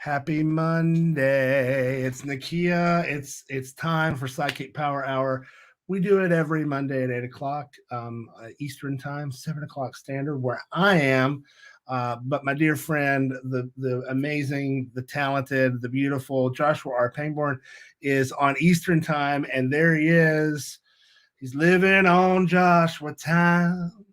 Happy Monday. It's Nakia. It's time for SideKick Power Hour. We do it every Monday at 8 o'clock Eastern Time, 7 o'clock Standard, where I am. But my dear friend, the amazing, the talented, the beautiful Joshua R. Pangborn is on Eastern Time, and there he is. He's living on Joshua time.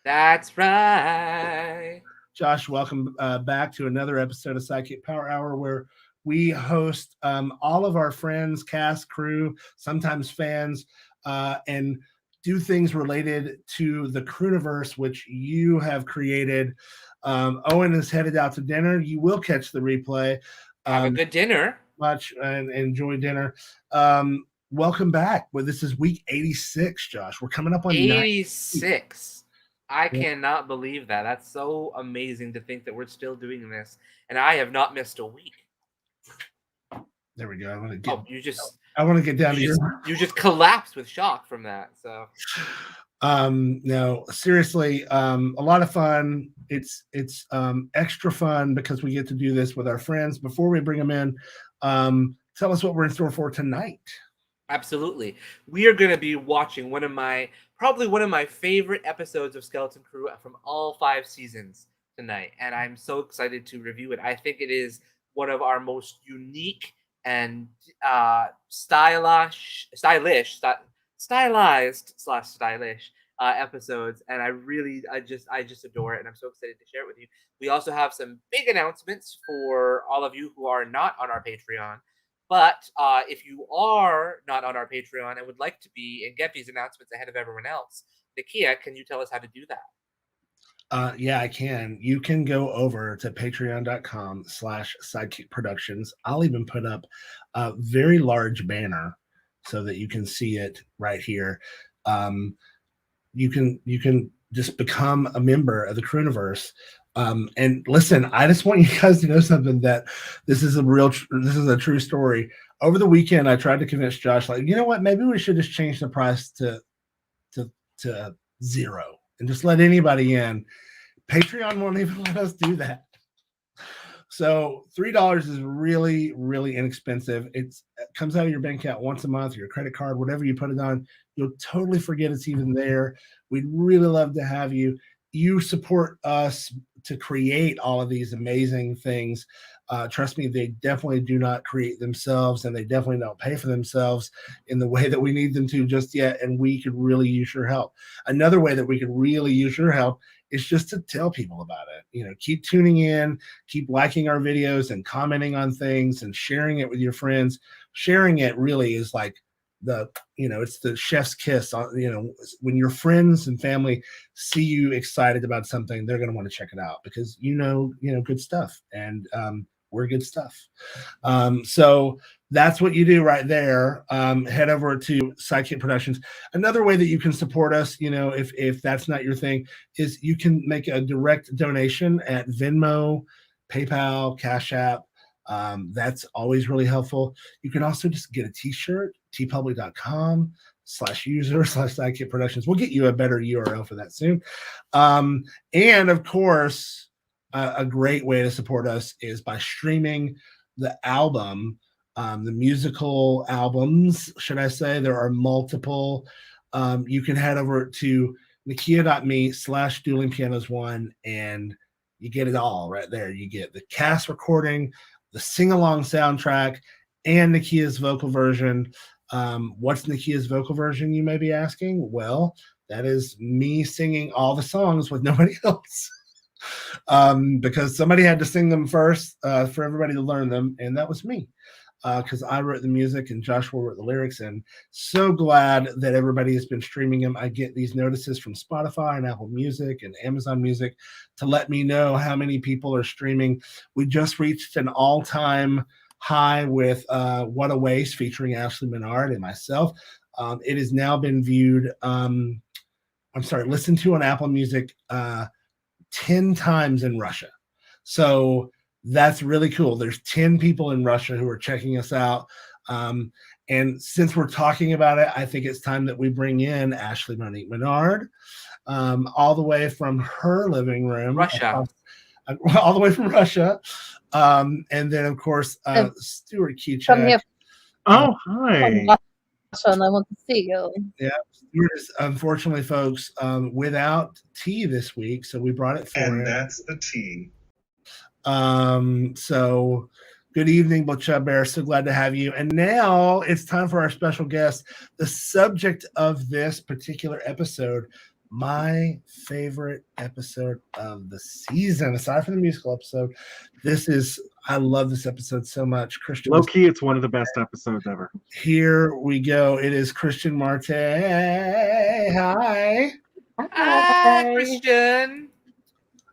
That's right. Josh, welcome back to another episode of SideKick Power Hour, where we host all of our friends, cast, crew, sometimes fans, and do things related to the Crewniverse, which you have created. Owen is headed out to dinner. You will catch the replay. Have a good dinner. Much and enjoy dinner. Welcome back. Well, this is week 86, Josh. We're coming up on 86. I cannot believe that. That's so amazing to think that we're still doing this, and I have not missed a week. There we go. I want to get down to you just collapsed with shock from that. So no, seriously, a lot of fun. It's extra fun because we get to do this with our friends. Before we bring them in, tell us what we're in store for tonight. Absolutely. We are going to be watching probably one of my favorite episodes of Skeleton Crew from all 5 seasons tonight, and I'm so excited to review it. I think it is one of our most unique and stylized episodes, and I just adore it, and I'm so excited to share it with you. We also have some big announcements for all of you who are not on our Patreon. But if you are not on our Patreon and would like to be and get these announcements ahead of everyone else, Nakia, can you tell us how to do that? Yeah, I can. You can go over to patreon.com/sidekick productions. I'll even put up a very large banner so that you can see it right here. You can just become a member of the Crewniverse. And listen, I just want you guys to know something, that this is a true story. Over the weekend, I tried to convince Josh, like, you know what, maybe we should just change the price to $0 and just let anybody in. Patreon won't even let us do that. So $3 is really, really inexpensive. It comes out of your bank account once a month, your credit card, whatever you put it on. You'll totally forget it's even there. We'd really love to have you. You support us to create all of these amazing things. Trust me, they definitely do not create themselves, and they definitely don't pay for themselves in the way that we need them to just yet. And we could really use your help. Another way that we could really use your help is just to tell people about it. Keep tuning in, keep liking our videos and commenting on things and sharing it with your friends. Sharing it really is like it's the chef's kiss. When your friends and family see you excited about something, they're going to want to check it out because good stuff, and we're good stuff. So that's what you do right there. Head over to SideKick Productions. Another way that you can support us, if that's not your thing, is you can make a direct donation at Venmo, PayPal, Cash App. That's always really helpful. You can also just get a t-shirt, tpublic.com/user/SideKick Productions. We'll get you a better URL for that soon. And of course, a great way to support us is by streaming the album, the musical albums, should I say. There are multiple. You can head over to nakia.me/duelingpianos1, and you get it all right there. You get the cast recording, the sing-along soundtrack, and Nakia's vocal version. What's Nakia's vocal version, you may be asking? Well, that is me singing all the songs with nobody else. Because somebody had to sing them first for everybody to learn them, and that was me. Because I wrote the music and Joshua wrote the lyrics, and so glad that everybody has been streaming them. I get these notices from Spotify and Apple Music and Amazon Music to let me know how many people are streaming. We just reached an all-time high with What a Waste featuring Ashley Monique and myself. It has now been viewed, listened to on Apple Music 10 times in Russia. So that's really cool. There's 10 people in Russia who are checking us out. And since we're talking about it, I think it's time that we bring in Ashley Monique Menard, all the way from her living room. Russia. all the way from Russia. And then, of course, Stuart Kiczek. From here, Oh, hi. and I want to see you. Yeah, Stuart is unfortunately, folks, without tea this week, so we brought it for him. And that's the tea. So good evening, Butcha Bear. So glad to have you. And now it's time for our special guest. The subject of this particular episode, my favorite episode of the season, aside from the musical episode. I love this episode so much. Christian, Low key, it's one of the best episodes ever. here we go. It is Christian Marte. Hi. Hi, Christian.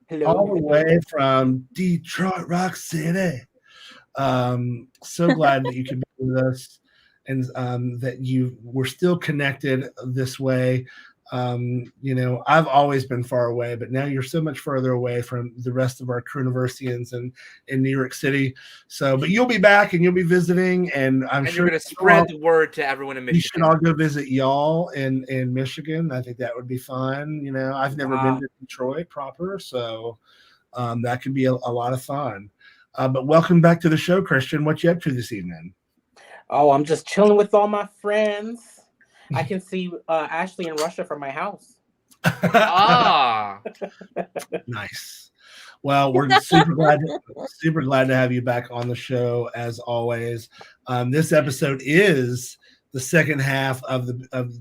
Hello. All the way from Detroit Rock City. So glad that you could be with us and that you were still connected this way. I've always been far away, but now you're so much further away from the rest of our Crewniversians in New York City. So, but you'll be back and you'll be visiting, and I'm sure you're going to spread the word to everyone in Michigan. You should all go visit y'all in Michigan. I think that would be fun. I've never been to Detroit proper, so that could be a lot of fun. But welcome back to the show, Christian. What you up to this evening? Oh, I'm just chilling with all my friends. I can see Ashley in Russia from my house. Nice. Well, we're super glad to have you back on the show as always. This episode is the second half of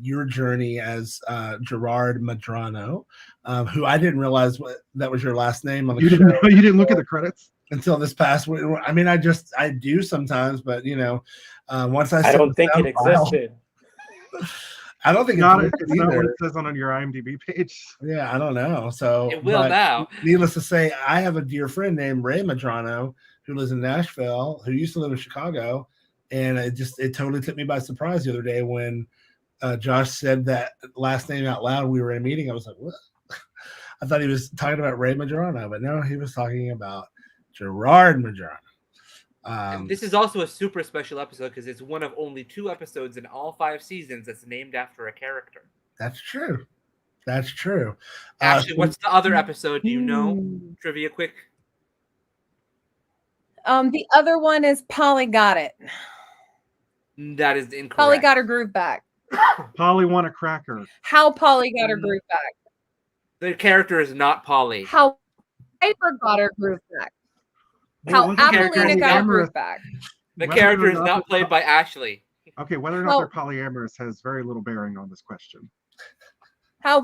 your journey as Gerard Medrano, who I didn't realize that was your last name on the show. You didn't look at the credits until this past week. I mean, I do sometimes, but once I don't think it existed. I don't think it's not what it says on your IMDb page. Yeah, I don't know. So it will now. Needless to say, I have a dear friend named Ray Medrano who lives in Nashville, who used to live in Chicago, and it totally took me by surprise the other day when Josh said that last name out loud. We were in a meeting. I was like, what? I thought he was talking about Ray Medrano, but no, he was talking about Gerard Medrano. And this is also a super special episode because it's one of only 2 episodes in all 5 seasons that's named after a character. That's true. Actually, what's the other episode? Do you know? Trivia quick. The other one is Polly Got It. That is incorrect. Polly got her groove back. Polly won a cracker. How Polly got her groove back. The character is not Polly. How Piper got her groove back. How Appalina got her groove back. The character is not played by Ashley. Okay, whether or not they're polyamorous has very little bearing on this question. How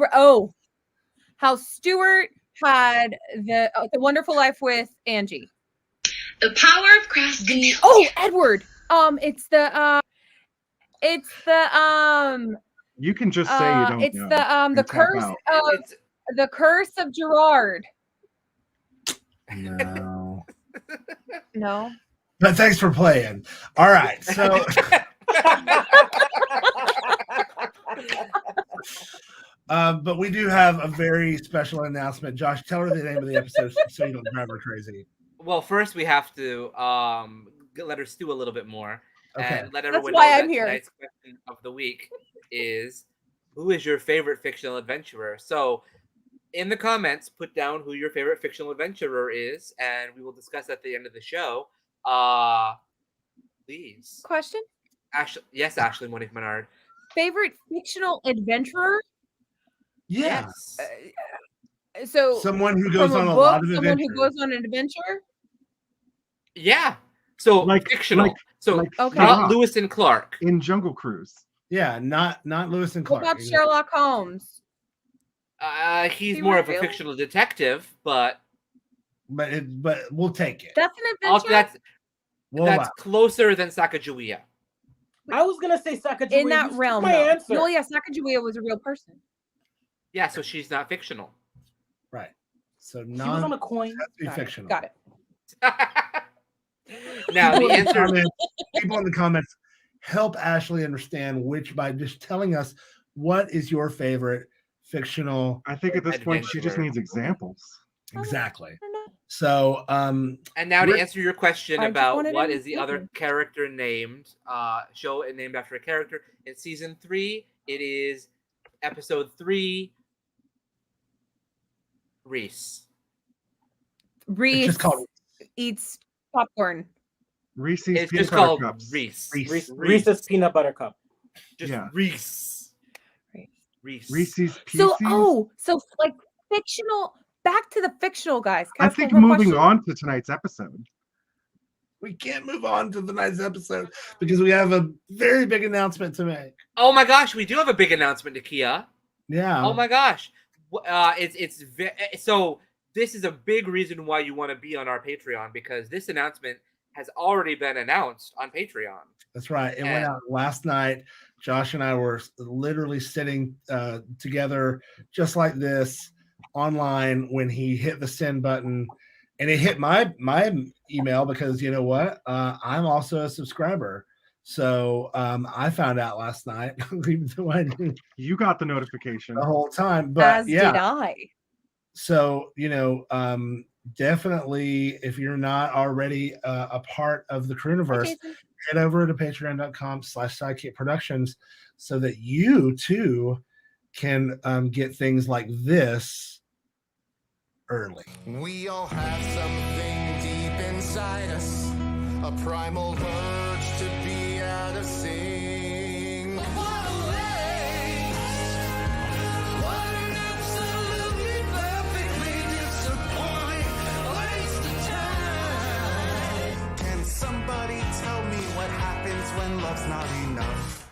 Stuart had the wonderful life with Angie. The power of craft control. Edward. You can just say you don't know. The curse of the curse of Gerard. No. No. But thanks for playing. All right. So but we do have a very special announcement. Josh, tell her the name of the episode so you don't drive her crazy. Well, first we have to let her stew a little bit more. Okay. And let everyone That's why know I'm that here. Tonight's question of the week is, who is your favorite fictional adventurer? So in the comments, put down who your favorite fictional adventurer is, and we will discuss at the end of the show. Please. Question? Ashley Monique Menard. Favorite fictional adventurer? Yeah. Yes. So someone who goes on a lot of adventures. Someone who goes on an adventure? Yeah. So fictional. Not Lewis and Clark. In Jungle Cruise. Yeah, not Lewis and Clark. What about Sherlock Holmes? He's more of a fictional detective, but we'll take it. That's an adventure. That's closer than Sacagawea. I was gonna say Sacagawea. In that realm. My answer. No, yeah, Sacagawea was a real person. Yeah, so she's not fictional. Right. So she was on a coin. Fictional. Got it. Now the answer. People in the comments help Ashley understand by just telling us what is your favorite fictional. I think at this point she just needs examples. Exactly. So and now to answer your question about what is the other character named, show it named after a character in season 3, it is episode 3, Reese. Reese just called eats popcorn. Reese's It's peanut just butter called cups. Reese. Reese's peanut butter cup. Just Yeah. Reese. Reese. Reese. Reese's So Pieces. so like fictional. Back to the fictional guys. Can I ask think one more moving question? on to tonight's episode. We can't move on to the next episode because we have a very big announcement to make. Oh my gosh, we do have a big announcement, Nakia. Yeah. Oh my gosh. So this is a big reason why you want to be on our Patreon, because this announcement has already been announced on Patreon. That's right. It went out last night. Josh and I were literally sitting together just like this online when he hit the send button, and it hit my email because you know what? I'm also a subscriber. So I found out last night, even though I knew You got the notification. the whole time. But As yeah. did I. So, definitely, if you're not already a part of the Crewniverse, head over to patreon.com/sidekick productions so that you too can get things like this early. We all have something deep inside us, a primal urge to be out of sync. What a waste! What an absolutely perfectly disappointing waste of time. Can somebody tell me what happens when love's not enough?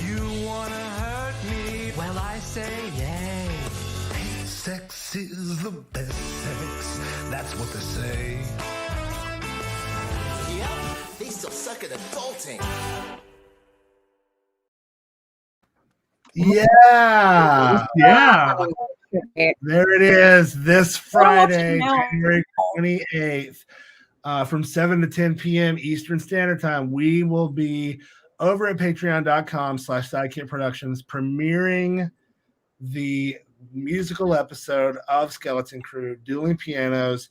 You wanna hurt me? Well, I say yay. Sex is the best sex, that's what they say. Yep, they still suck at adulting. Yeah. Yeah. There it is. This Friday, now. January 28th, from 7 to 10 p.m. Eastern Standard Time, we will be over at patreon.com/sidekick productions premiering the musical episode of Skeleton Crew, Dueling Pianos.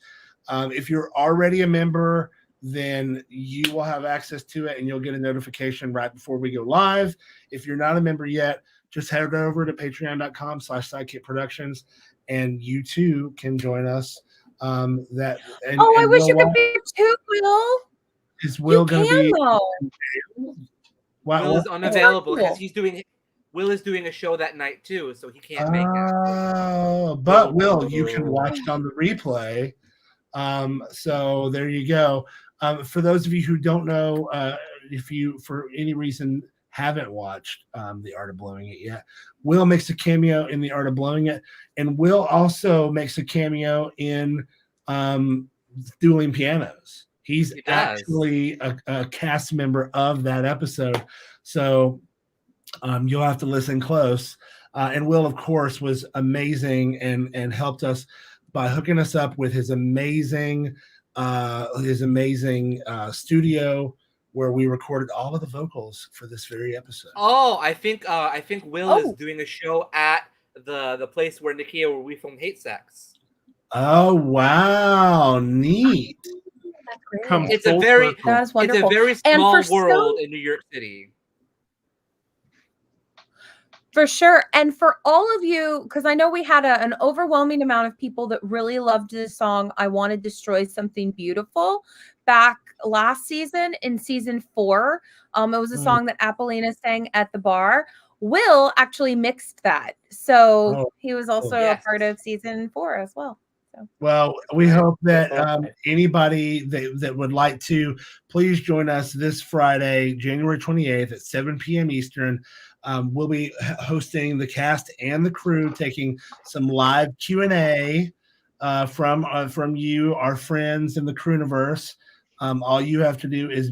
If you're already a member, then you will have access to it and you'll get a notification right before we go live. If you're not a member yet, just head over to patreon.com/sidekick productions and you too can join us. I wish you could be too, Will. Is Will going to be? Will is unavailable because Will is doing a show that night too, so he can't make it. Oh, but Will, you can watch it on the replay. So there you go. For those of you who don't know, if you for any reason haven't watched The Art of Blowing It yet, Will makes a cameo in The Art of Blowing It, and Will also makes a cameo in Dueling Pianos. He actually a cast member of that episode. So you'll have to listen close. And Will, of course, was amazing and helped us by hooking us up with his amazing studio where we recorded all of the vocals for this very episode. Oh, I think Will is doing a show at the place where we filmed Hate Sex. Oh wow, neat. It's a very small world in New York City. For sure. And for all of you, because I know we had an overwhelming amount of people that really loved this song, I Want to Destroy Something Beautiful, back last season in season 4. It was a song that Apollina sang at the bar. Will actually mixed that. So he was also a part of season 4 as well. So. Well, we hope that anybody that would like to, please join us this Friday, January 28th at 7 p.m. Eastern. We'll be hosting the cast and the crew, taking some live Q&A from you, our friends in the Crewniverse. All you have to do is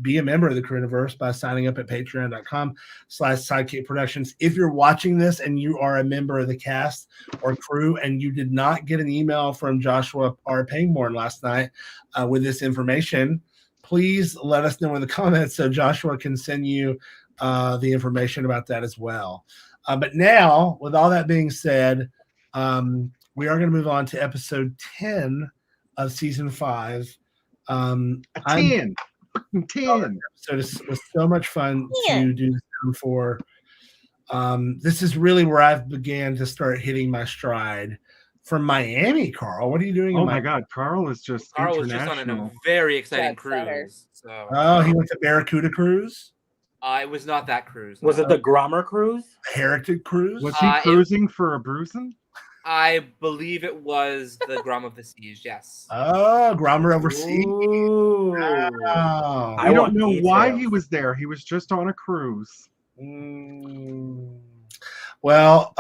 be a member of the Crewniverse by signing up at patreon.com/sidekick productions. If you're watching this and you are a member of the cast or crew and you did not get an email from Joshua R. Pangborn last night with this information, please let us know in the comments so Joshua can send you the information about that as well. But now, with all that being said, we are going to move on to episode 10 of season 5. 10. So it was so much fun to do this for. This is really where I've began to start hitting my stride. from Miami, Carl. What are you doing? Oh in my Miami? God, Carl is just Carl was just on international. a very exciting Jet setter. cruise. So Oh, he went to Barracuda Cruise, it was not that cruise. Was no. it the Grommer cruise? Heritage Cruise. Was he cruising for a bruising? I believe it was the Grom of the Seas. Yes. Oh, Grommer overseas. Ooh. Oh. I I don't want know why he details. was there. He was just on a cruise. Mm. Well,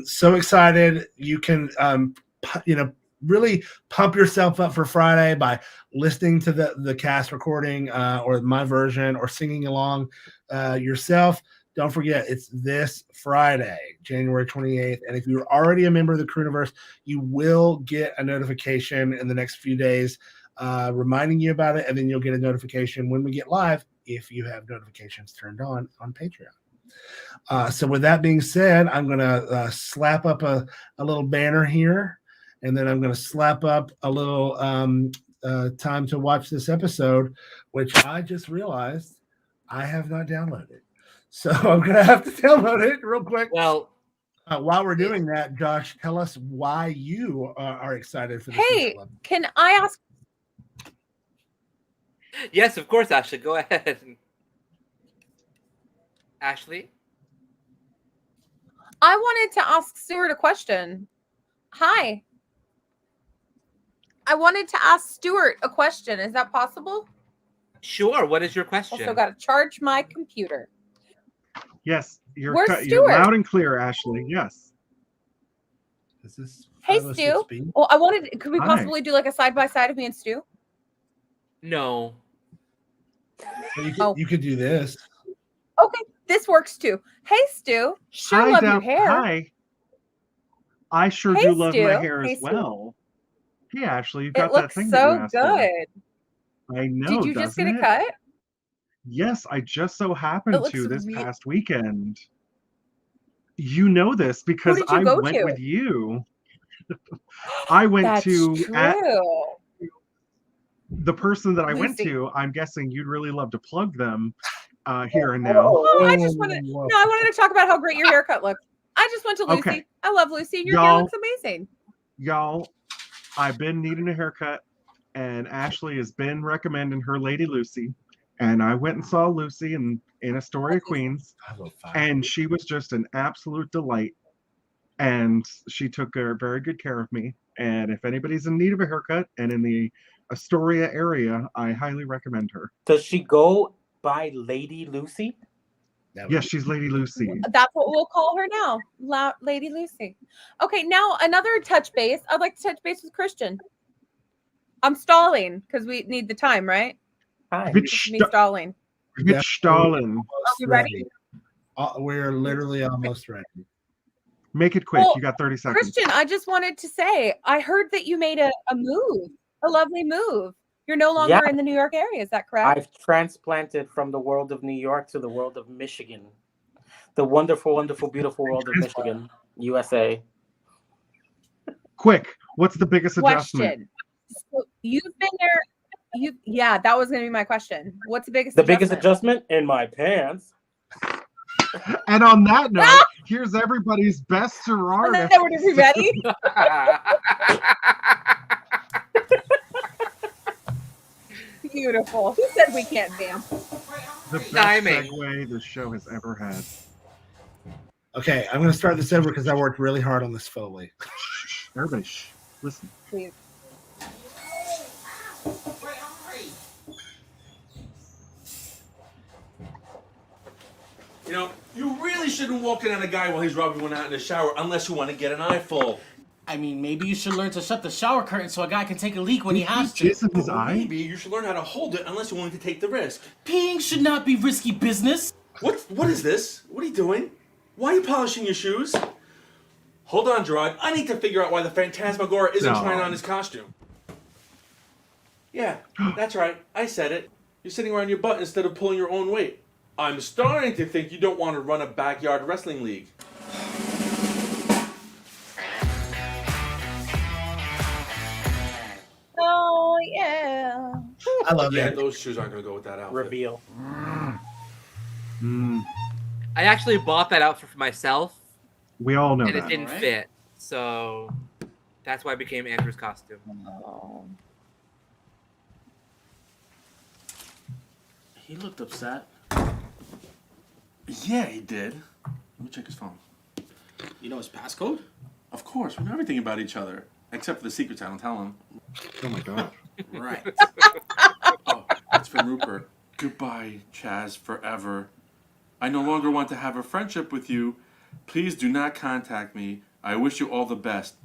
so excited. You can, really pump yourself up for Friday by listening to the cast recording or my version or singing along yourself. Don't forget, it's this Friday, January 28th. And if you're already a member of the Crewniverse, you will get a notification in the next few days reminding you about it. And then you'll get a notification when we get live if you have notifications turned on Patreon. So with that being said, I'm going to slap up a little banner here. And then I'm going to slap up a little time to watch this episode, which I just realized I have not downloaded. So I'm going to have to download it real quick. Well, while we're doing that, Josh, tell us why you are excited for this. Hey, can I ask? yes, of course, Ashley. Go ahead. Ashley? I wanted to ask Stuart a question. Hi. I wanted to ask Stuart a question. Is that possible? Sure. What is your question? Also, got to charge my computer. Yes, you're Where's you're Stuart? loud and clear, Ashley. Yes. Is this Hey, 506 Stu. speed? Well, I wanted. Could we Hi. possibly do like a side by side of me and Stu? No. You could do this. Okay, this works too. Hey, Stu. Sure love your hair. Hi. I sure Hey, do love my Stu. hair Hey, as Stu. well. Hey, Ashley, you've got It that looks thing that you so asked for. good. I know. Did you just get doesn't a it? cut? Yes, I just so It happened looks to this re- past weekend. You know this because did you I go went to? with you. I went That's to true. the person that I went Lucy. to. I'm guessing you'd really love to plug them here and now. Oh, I just wanted. No, I wanted to talk about how great your haircut looks. I just went to Lucy. Okay. I love Lucy. Your hair Y'all- looks amazing. Y'all, I've been needing a haircut, and Ashley has been recommending her Lady Lucy. And I went and saw Lucy in Astoria, Queens, and she was just an absolute delight. And she took very good care of me. And if anybody's in need of a haircut and in the Astoria area, I highly recommend her. Does she go by Lady Lucy? Yes, she's Lady Lucy. That's what we'll call her now, Lady Lucy. Okay, now another touch base. I'd like to touch base with Christian. I'm stalling because we need the time, right? Hi. It's me stalling. Mitch Stalin. Are we ready? We're literally almost ready. Make it quick. Well, You got 30 seconds. Christian, I just wanted to say, I heard that you made a move, a lovely move. You're no longer Yeah. in the New York area. Is that correct? I've transplanted from the world of New York to the world of Michigan. The wonderful, wonderful, beautiful world of Michigan, USA. Quick. What's the biggest adjustment? Question. So you've been there. Yeah, that was going to be my question. What's the biggest? The biggest adjustment in my pants. And on that note, here's everybody's best Gerard. And then we're going to be ready. Beautiful. Who said we can't vamp? The best Timing. segue this show has ever had. Okay, I'm going to start this over because I worked really hard on this Foley. Everybody, shh. Listen. Please. You know, you really shouldn't walk in on a guy while he's rubbing one out in the shower unless you want to get an eyeful. I mean, maybe you should learn to shut the shower curtain so a guy can take a leak when he has to. Jizz in his eye? Maybe you should learn how to hold it unless you're willing to take the risk. Peeing should not be risky business. What is this? What are you doing? Why are you polishing your shoes? Hold on, Gerard. I need to figure out why the Phantasmagoria isn't No. trying on his costume. Yeah, that's right. I said it. You're sitting around your butt instead of pulling your own weight. I'm starting to think you don't want to run a backyard wrestling league. Oh, yeah. I love Yeah, it. those shoes aren't going to go with that outfit. Reveal. I actually bought that outfit for myself, We all know and it that. didn't Alright. fit. So That's why I became Andrew's costume. Oh. He looked upset. Yeah, he did. Let me check his phone. You know his passcode? Of course, we know everything about each other. Except for the secrets, I don't tell him. Oh my god. Right. Oh, it's from Rupert. Goodbye, Chaz, forever. I no longer want to have a friendship with you. Please do not contact me. I wish you all the best.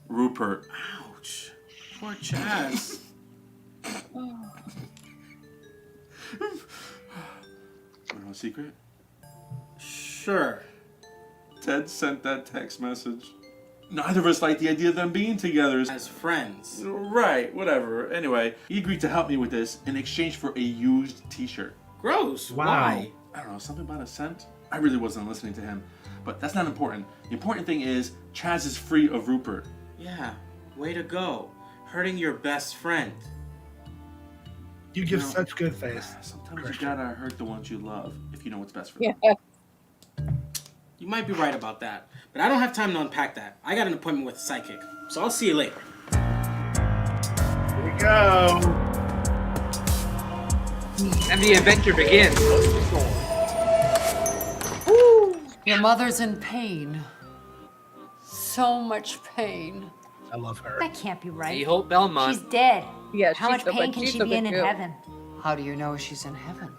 Rupert. Ouch. Poor Chaz. Want to know a secret? Sure. Ted sent that text message. Neither of us like the idea of them being together. As friends. Right, whatever. Anyway, he agreed to help me with this in exchange for a used t-shirt. Gross. Wow. Why? I don't know, something about a cent? I really wasn't listening to him. But that's not important. The important thing is, Chaz is free of Rupert. Yeah. Way to go. Hurting your best friend. You give No. such good face. Sometimes Christian. you gotta hurt the ones you love if you know what's best for them. Yeah. You might be right about that, but I don't have time to unpack that. I got an appointment with a SideKick, so I'll see you later. Here we go. And the adventure begins. Your mother's in pain. So much pain. I love her. That can't be See right. Hope Belmont. She's dead. Yeah, How much pain can she be in heaven? How do you know she's in heaven?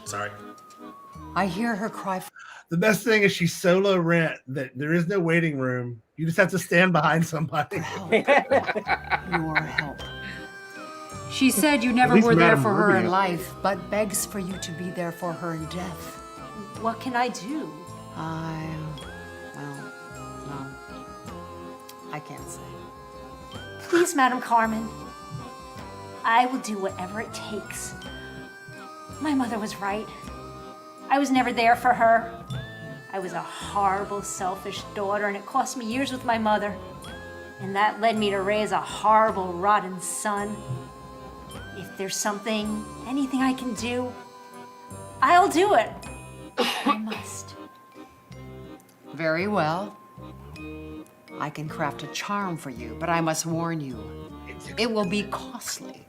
Sorry. I hear her cry for The best thing is she's so low rent that there is no waiting room. You just have to stand behind somebody. help. Your help. She said you never least were there Madame for her in Rubio. life, but begs for you to be there for her in death. What can I do? No. I can't say. Please, Madam Carmen. I will do whatever it takes. My mother was right. I was never there for her. I was a horrible, selfish daughter, and it cost me years with my mother. And that led me to raise a horrible, rotten son. If there's something, anything I can do, I'll do it. I must. Very well. I can craft a charm for you, but I must warn you, it will be costly.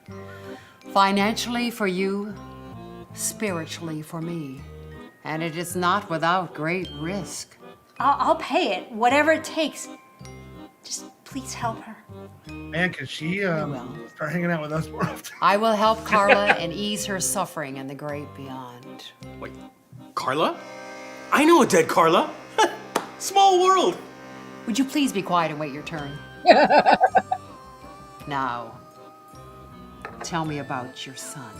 Financially for you, spiritually for me. And it is not without great risk. I'll pay it, whatever it takes. Just please help her. Man, can she will. start hanging out with us more often? I will help Carla and ease her suffering in the great beyond. Wait, Carla? I know a dead Carla. Small world. Would you please be quiet and wait your turn? Now, tell me about your son.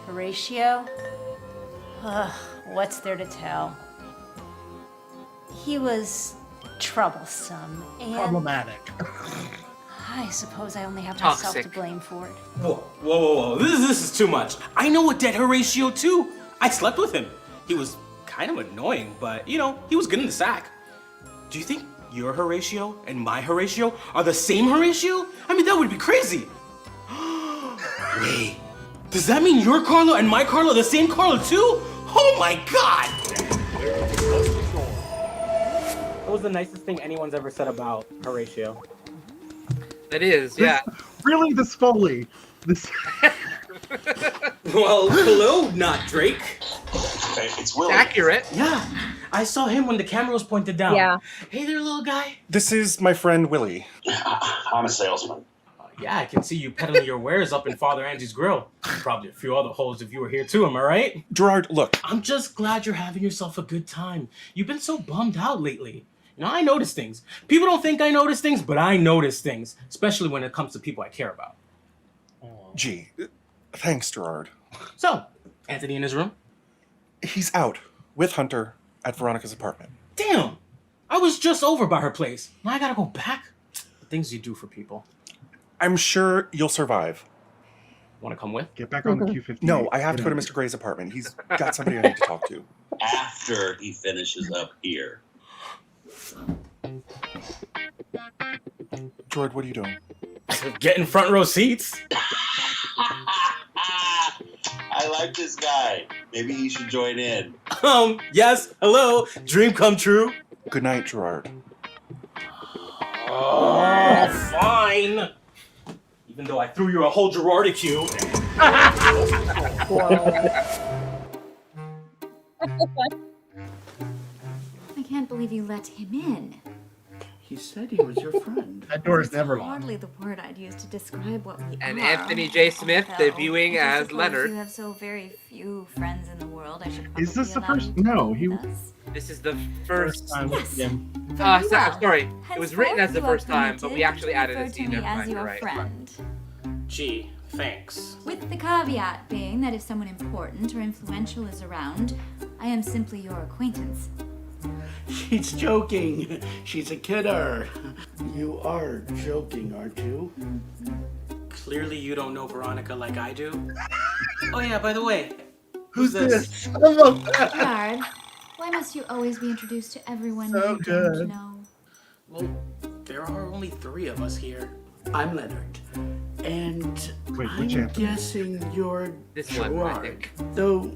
Horatio? Ugh, what's there to tell? He was troublesome and Problematic. I suppose I only have Toxic. myself to blame for it. Whoa. This is too much. I know a dead Horatio too. I slept with him. He was kind of annoying, but you know, he was good in the sack. Do you think your Horatio and my Horatio are the same Horatio? I mean, that would be crazy. Wait, does that mean your Carlo and my Carlo are the same Carlo too? Oh my God! What was the nicest thing anyone's ever said about Horatio? It is, yeah. Really, this Foley. This. Well, hello, not Drake. It's Willie. Accurate. Yeah, I saw him when the camera was pointed down. Yeah. Hey there, little guy. This is my friend Willie. I'm a salesman. Yeah, I can see you peddling your wares up in Father Angie's grill. Probably a few other holes if you were here too, am I right? Gerard, look. I'm just glad you're having yourself a good time. You've been so bummed out lately. You know, I notice things. People don't think I notice things, but I notice things, especially when it comes to people I care about. Gee, thanks, Gerard. So, Anthony in his room? He's out with Hunter at Veronica's apartment. Damn! I was just over by her place. Now I gotta go back? The things you do for people. I'm sure you'll survive. Wanna come with? Get back on the Q50. No, I have to go to Mr. Gray's apartment. He's got somebody I need to talk to. After he finishes up here. Gerard, what are you doing? Getting front row seats. I like this guy. Maybe he should join in. Yes, hello, dream come true. Good night, Gerard. Oh, fine. Even though I threw you a whole Gerardicue. I can't believe you let him in. He said he was your friend. That door is never locked. Hardly the word I'd use to describe what we And are. Anthony J. Smith Although, debuting I as suppose Leonard. You have so very few friends in the world. I should probably Is this the allow first? you to No, be he. with us. This is the first time with him. Very well. Sorry, it was written as the Henceforth, first you are time, but we actually permitted added a to scene. refer to me Never as mind, your you're right. friend. Gee, thanks. With the caveat being that if someone important or influential is around, I am simply your acquaintance. She's joking. She's a kidder. You are joking, aren't you? Clearly you don't know Veronica like I do. Oh yeah, by the way. Who's this? Gerard, why must you always be introduced to everyone So you good. don't know? Well, there are only 3 of us here. I'm Leonard. And Wait, I'm which Anthony? guessing you're This one, I Gerard. think. Though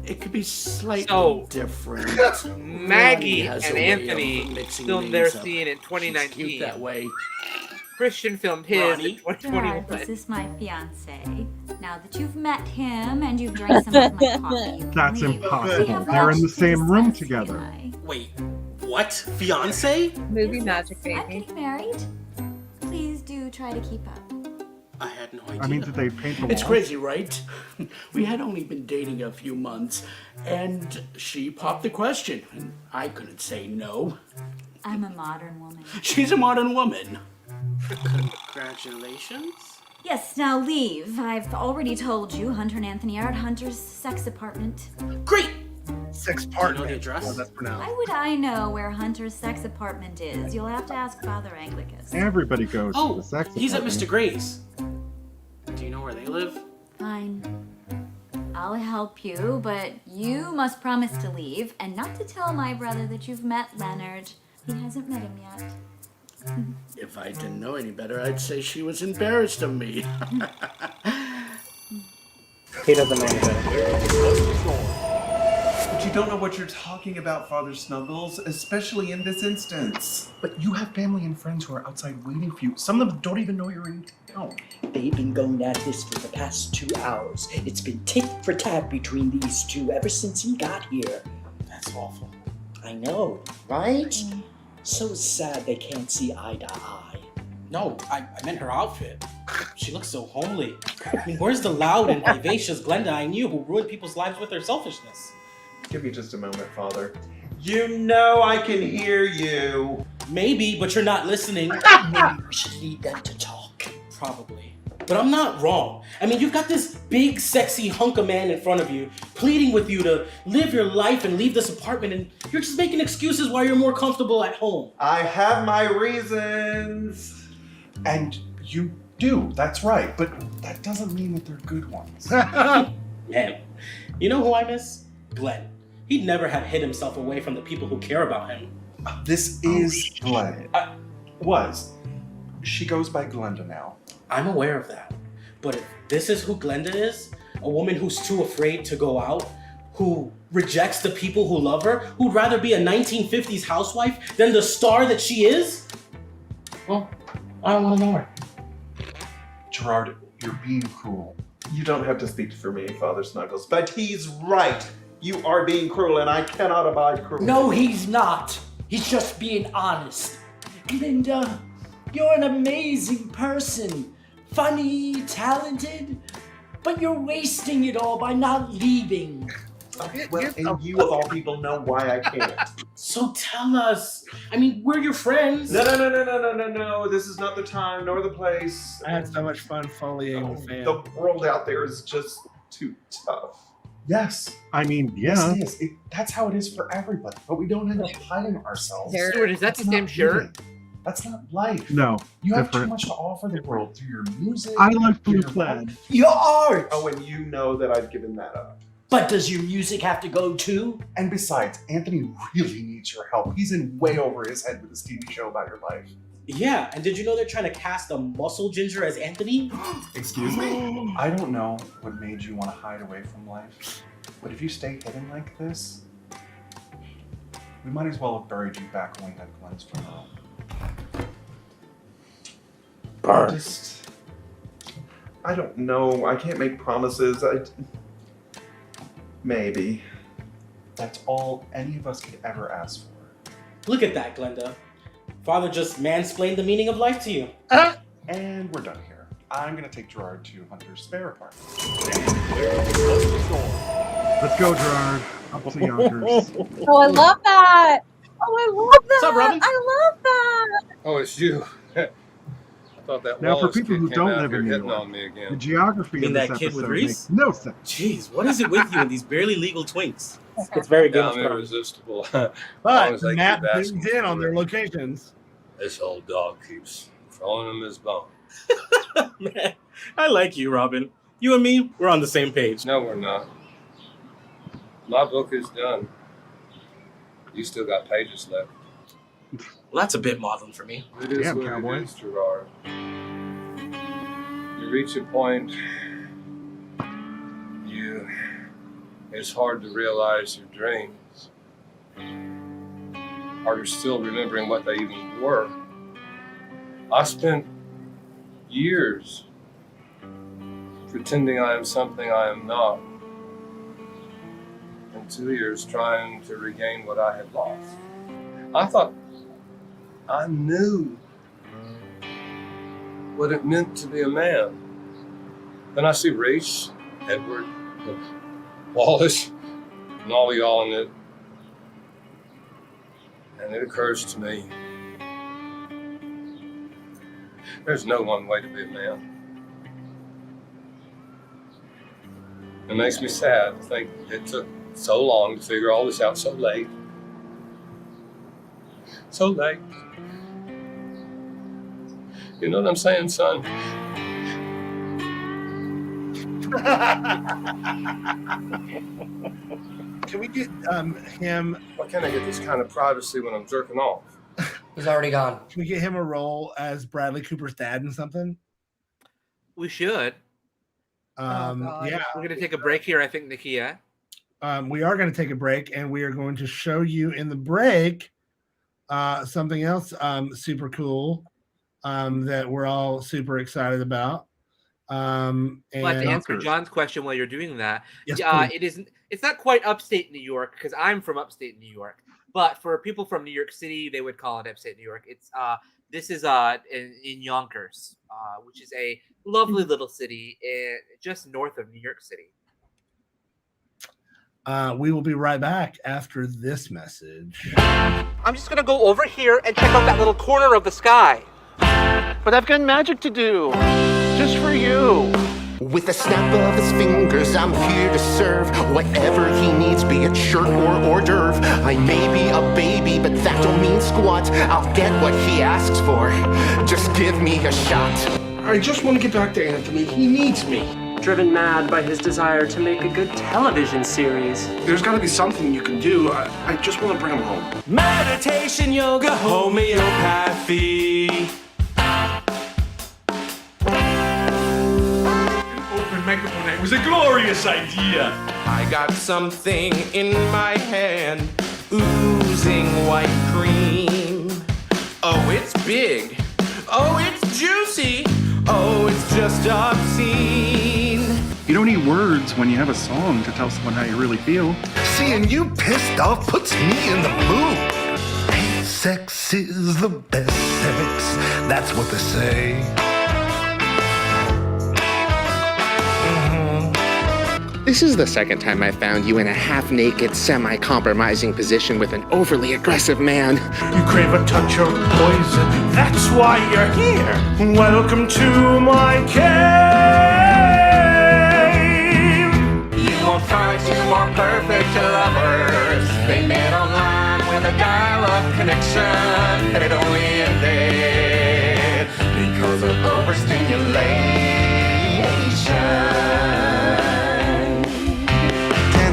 it could be slightly So, different. Maggie Ronnie has and a way of Anthony mixing filmed their names up. scene in She's 2019. cute that way. Christian filmed his Ronnie? in 2021. Gerard, this is my fiance. Now that you've met him and you've drank some of my coffee, you can That's leave. We impossible. have They're in much the to same room discuss, together. you and I. Wait, what? Fiance? Movie magic, I'm baby. getting married. Please do try to keep up. I had no idea. I mean, did they paint the It's walls? crazy, right? We had only been dating a few months, and she popped the question, and I couldn't say no. I'm a modern woman. She's a modern woman. Congratulations. Yes, now leave. I've already told you Hunter and Anthony are at Hunter's sex apartment. Great! Sex Do you partner. know the address? Oh, that's pronounced. Why would I know where Hunter's sex apartment is? You'll have to ask Father Anglicus. Everybody goes to Oh, the sex he's at apartment. Mr. Gray's. Do you know where they live? Fine. I'll help you, but you must promise to leave and not to tell my brother that you've met Leonard. He hasn't met him yet. If I didn't know any better, I'd say she was embarrassed of me. He doesn't know any better. But you don't know what you're talking about, Father Snuggles, especially in this instance. But you have family and friends who are outside waiting for you. Some of them don't even know you're in town. They've been going at this for the past 2 hours. It's been tit for tat between these two ever since he got here. That's awful. I know, right? So sad they can't see eye to eye. No, I meant her outfit. She looks so homely. I mean, where's the loud and vivacious Glenda I knew who ruined people's lives with her selfishness? Give me just a moment, Father. You know I can hear you. Maybe, but you're not listening. Maybe we should leave them to talk. Probably. But I'm not wrong. I mean, you've got this big, sexy hunk of man in front of you, pleading with you to live your life and leave this apartment, and you're just making excuses why you're more comfortable at home. I have my reasons. And you do, that's right. But that doesn't mean that they're good ones. Man, you know who I miss? Glenn. He'd never have hid himself away from the people who care about him. This is Glenda. Was. She goes by Glenda now. I'm aware of that. But if this is who Glenda is, a woman who's too afraid to go out, who rejects the people who love her, who'd rather be a 1950s housewife than the star that she is, well, I don't want to know her. Gerard, you're being cruel. You don't have to speak for me, Father Snuggles, but he's right. You are being cruel, and I cannot abide cruelty. No, he's not. He's just being honest. Glinda, you're an amazing person. Funny, talented, but you're wasting it all by not leaving. Well, and you of all people know why I can't. So tell us. I mean, we're your friends. No. This is not the time nor the place. I had so much fun foliating the fan. The world out there is just too tough. Yes. I mean, Yes, yeah. it is. That's how it is for everybody. But we don't end up hiding ourselves. Stuart, is that the That's same not shirt? living. That's not life. No, You have too different. much to offer the world through your music. I like blue your plaid. Your art! Oh, and you know that I've given that up. But does your music have to go too? And besides, Anthony really needs your help. He's in way over his head with this TV show about your life. Yeah, and did you know they're trying to cast a muscle ginger as Anthony? Excuse me? I don't know what made you want to hide away from life, but if you stay hidden like this, We might as well have buried you back when we had Glenn's funeral. I don't know. I can't make promises. Maybe. That's all any of us could ever ask for. Look at that, Glenda. Father just mansplained the meaning of life to you. And we're done here. I'm gonna take Gerard to Hunter's spare apartment. Let's go, Gerard. Up to Yonkers. Oh, I love that. Oh, I love that. What's up, Robin? I love that. Oh, it's you. I thought that Now, for Wallace people kid who came don't out live here in New hitting York, on me the again. geography You mean of this that kid with episode Reese? makes no sense. Jeez, what is it with you and these barely legal twinks? It's very good. I'm irresistible. As long But as they Matt keep asking zooms in on for their it. locations. This old dog keeps throwing him his bone. Man, I like you, Robin. You and me, we're on the same page. No, we're not. My book is done. You still got pages left. Well, that's a bit maudlin for me. It is Damn, what cowboy. it is, Gerard. You reach a point, it's hard to realize your dreams. Harder still remembering what they even were. I spent years pretending I am something I am not. And 2 years trying to regain what I had lost. I thought I knew what it meant to be a man. Then I see Reese, Edward, Wallace, and all y'all in it. And it occurs to me, there's no one way to be a man. It makes me sad to think it took so long to figure all this out so late. So late. You know what I'm saying, son? Can we get him? Why can't I get this kind of privacy when I'm jerking off? He's already gone. Can we get him a role as Bradley Cooper's dad in something? We should. Yeah, We're gonna take a break here, I think, Nakia. we are going to take a break, and we are going to show you in the break something else super cool that we're all super excited about. And But to answer John's question while you're doing that, Yes, it's not quite upstate New York because I'm from upstate New York. But for people from New York City, they would call it upstate New York. It's this is in Yonkers, which is a lovely little city just north of New York City. we will be right back after this message. I'm just gonna go over here and check out that little corner of the sky. But I've got magic to do, just for you. With a snap of his fingers, I'm here to serve whatever he needs, be it shirt or hors d'oeuvre. I may be a baby, but that don't mean squat. I'll get what he asks for. Just give me a shot. I just want to get back to Anthony. He needs me. Driven mad by his desire to make a good television series. There's got to be something you can do. I just want to bring him home. Meditation, yoga, homeopathy. Open microphone. It was a glorious idea. I got something in my hand, oozing white cream. Oh, it's big. Oh, it's juicy. Oh, it's just obscene. You don't need words when you have a song to tell someone how you really feel. Seeing you pissed off puts me in the mood. Sex is the best sex, that's what they say. This is the second time I found you in a half-naked, semi-compromising position with an overly aggressive man. You crave a touch of poison, that's why you're here. Welcome to my cave. You won't find two more perfect lovers. They met online with a dial-up connection, and it only ended because of overstimulation.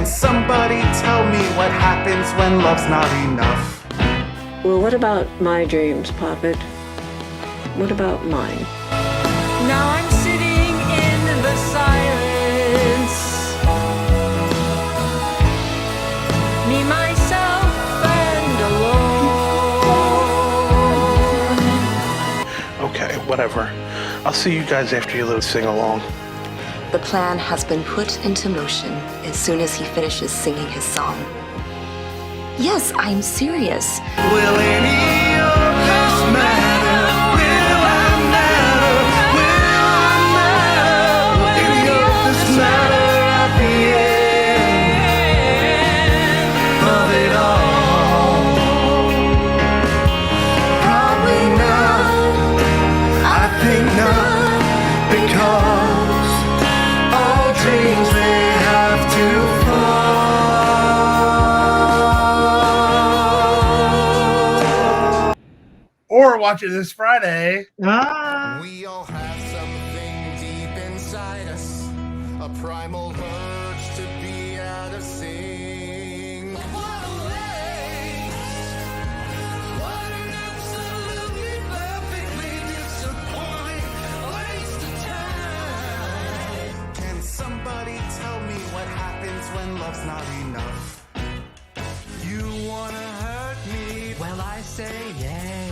Somebody tell me what happens when love's not enough. Well, what about my dreams, Poppet? What about mine? Now I'm sitting in the silence. Me, myself, and whatever. I'll see you guys after you sing along. The plan has been put into motion as soon as he finishes singing his song. Yes, I'm serious. Will any of this matter? Will I matter? Will I matter? Will any of this matter at the end of it all? Probably not. I think not, because all dreams they have to fall. Or watch it this Friday. We all have something deep inside us, a primal urge to be out of sync. What a waste! What an absolutely perfectly disappointing waste of time. Can somebody tell me what happens when love's not enough? You wanna hurt me? Well, I say yay.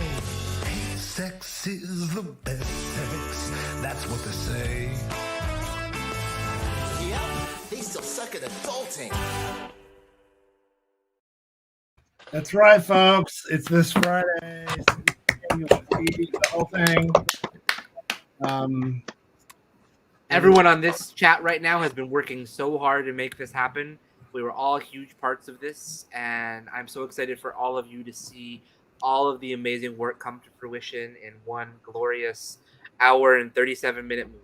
Sex is the best sex, that's what they say. Yep, they still suck at adulting. That's right, folks. It's this Friday. You'll see the whole thing. Everyone on this chat right now has been working so hard to make this happen. We were all huge parts of this, and I'm so excited for all of you to see all of the amazing work come to fruition in one glorious hour and 37-minute movie.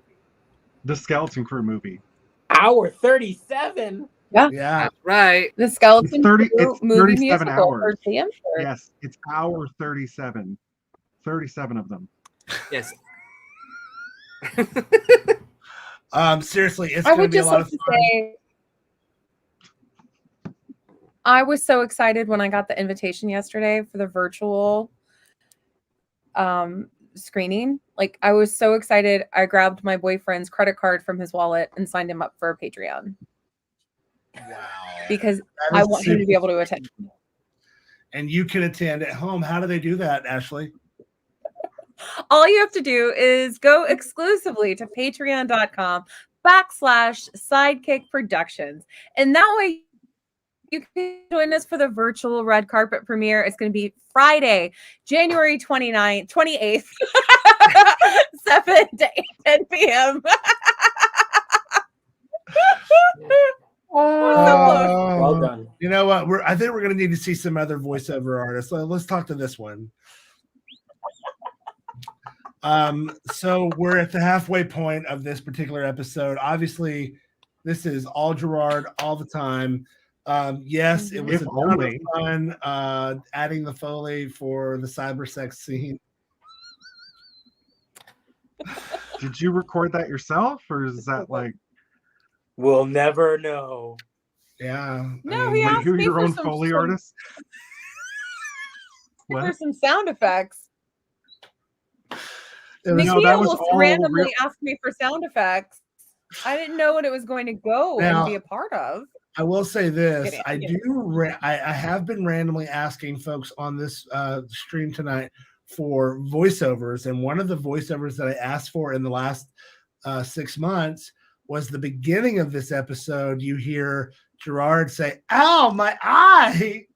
The Skeleton Crew movie. Hour 37. Yeah, that's right. The Skeleton It's Crew movie 37 musical for hours. theater. Yes, it's hour 37. 37 of them. Yes. Seriously, it's I going to would be a just lot like of to fun. say, I was so excited when I got the invitation yesterday for the virtual screening. Like, I was so excited. I grabbed my boyfriend's credit card from his wallet and signed him up for a Patreon. Wow. Because That I is want him to super be able to attend. And you can attend at home. How do they do that, Ashley? All you have to do is go exclusively to patreon.com/sidekick productions. And that way you can join us for the virtual red carpet premiere. It's going to be Friday, January 28th, 7 to 10 p.m. Well done. You know what? I think we're going to need to see some other voiceover artists. Let's talk to this one. So we're at the halfway point of this particular episode. Obviously, this is all Gerard all the time. Yes, it was If a ton of only. fun adding the Foley for the cyber sex scene. Did you record that yourself, or is that like? We'll never know. Yeah. No, he asked you're me your for own some Foley artist. for What? some sound effects. was- Nakia that was almost all randomly real- asked me for sound effects. I didn't know what it was going to go Now- and be a part of. I will say this: Kidding. I have been randomly asking folks on this stream tonight for voiceovers, and one of the voiceovers that I asked for in the last 6 months was the beginning of this episode. You hear Gerard say, "Ow, my eye!"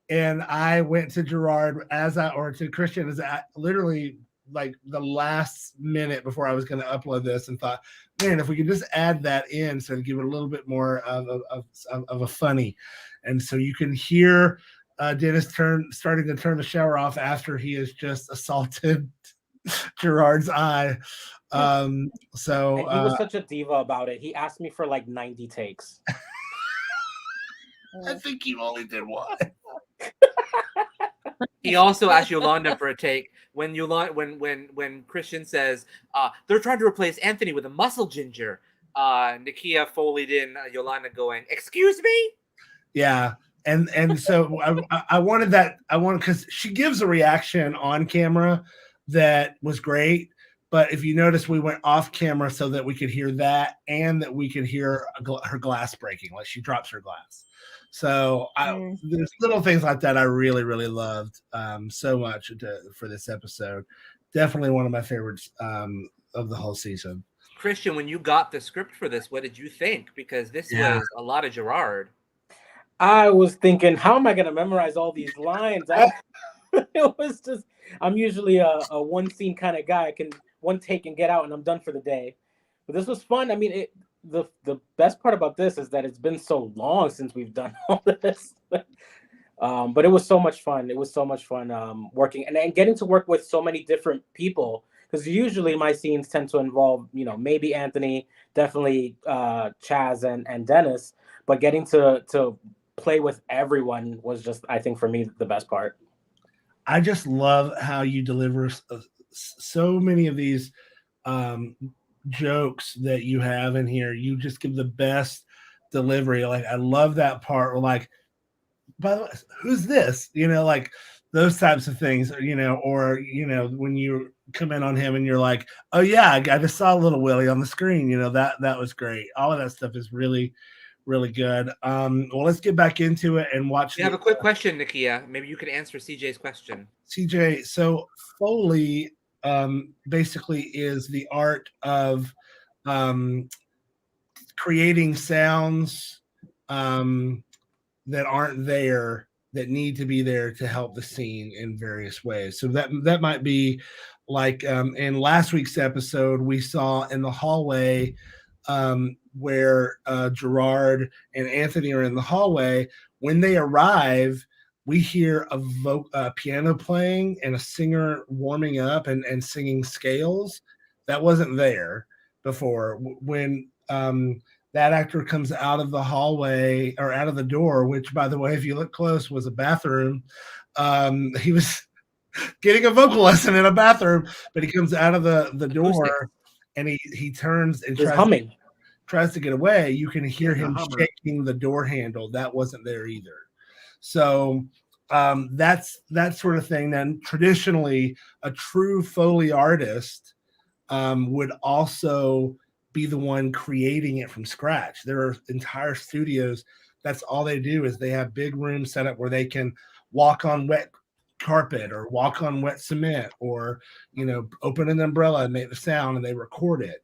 And I went to Gerard to Christian literally like the last minute before I was going to upload this, and thought, man, if we could just add that in, so to give it a little bit more of a funny. And so you can hear Dennis starting to turn the shower off after he has just assaulted Gerard's eye. And he So was such a diva about it. He asked me for like 90 takes. I think you only did one. He also asked Yolanda for a take when Christian says they're trying to replace Anthony with a muscle ginger. Nakia Foleyed in Yolanda going, "Excuse me?" Yeah. And so I wanted because she gives a reaction on camera that was great. But if you notice, we went off camera so that we could hear that and that we could hear her glass breaking, like she drops her glass. So there's little things like that I really, really loved so much for this episode. definitely one of my favorites of the whole season. Christian, when you got the script for this, what did you think? Because this was a lot of Gerard. I was thinking, how am I going to memorize all these lines? It was just, I'm usually a one scene kind of guy. I can one take and get out and I'm done for the day. But this was fun. I mean, the best part about this is that it's been so long since we've done all this. But it was so much fun. It was so much fun working and getting to work with so many different people. Because usually my scenes tend to involve, maybe Anthony, definitely Chaz and Dennis. But getting to play with everyone was just, I think, for me, the best part. I just love how you deliver so many of these jokes that you have in here. You just give the best delivery. Like, I love that part. Or like, by the way, who's this? Like those types of things, or when you come in on him and you're like, oh yeah, I just saw little Willie on the screen. That was great. All of that stuff is really, really good. Well, let's get back into it and watch. We have a quick question, Nakia. Maybe you can answer CJ's question. CJ, so Foley basically is the art of creating sounds that aren't there, that need to be there to help the scene in various ways. So that might be like in last week's episode, we saw in the hallway where Gerard and Anthony are in the hallway. When they arrive, we hear a piano playing and a singer warming up and singing scales. That wasn't there before. When that actor comes out of the hallway or out of the door, which, by the way, if you look close, was a bathroom. He was getting a vocal lesson in a bathroom, but he comes out of the door and he turns and tries to get away. You can hear him shaking the door handle. That wasn't there either. So that's that sort of thing. Then traditionally, a true Foley artist would also be the one creating it from scratch. There are entire studios. That's all they do is they have big rooms set up where they can walk on wet carpet or walk on wet cement or, open an umbrella and make the sound and they record it.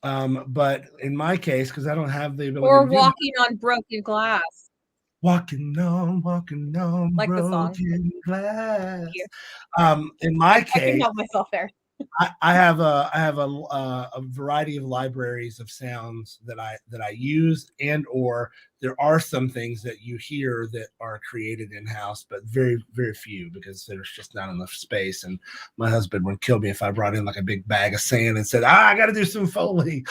But in my case, because I don't have the ability or to do walking on broken glass. Walking on Like the song. broken glass. In my I can case, help myself there. I have a variety of libraries of sounds that I use, and or there are some things that you hear that are created in house, but very, very few because there's just not enough space. And my husband would kill me if I brought in like a big bag of sand and said, I got to do some Foley.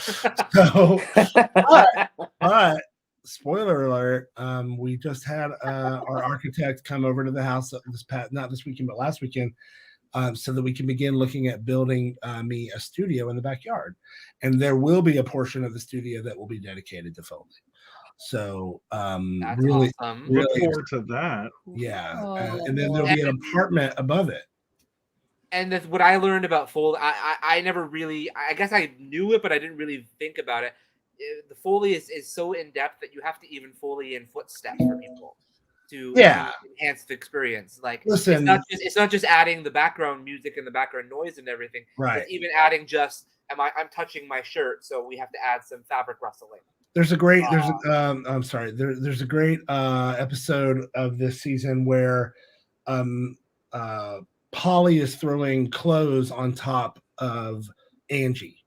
So, but spoiler alert, we just had our architect come over to the house not this weekend, but last weekend. So that we can begin looking at building me a studio in the backyard. And there will be a portion of the studio that will be dedicated to Foley. So really, awesome. really Look forward to that. Yeah. And then there'll be an apartment above it. And what I learned about Foley, I never really, I guess I knew it, but I didn't really think about it. The Foley is so in depth that you have to even Foley in footsteps for people to enhance the experience. Like, listen, it's not just adding the background music and the background noise and everything. Right. It's even adding just I'm touching my shirt, so we have to add some fabric rustling. There's a great there's a great episode of this season where Polly is throwing clothes on top of Angie.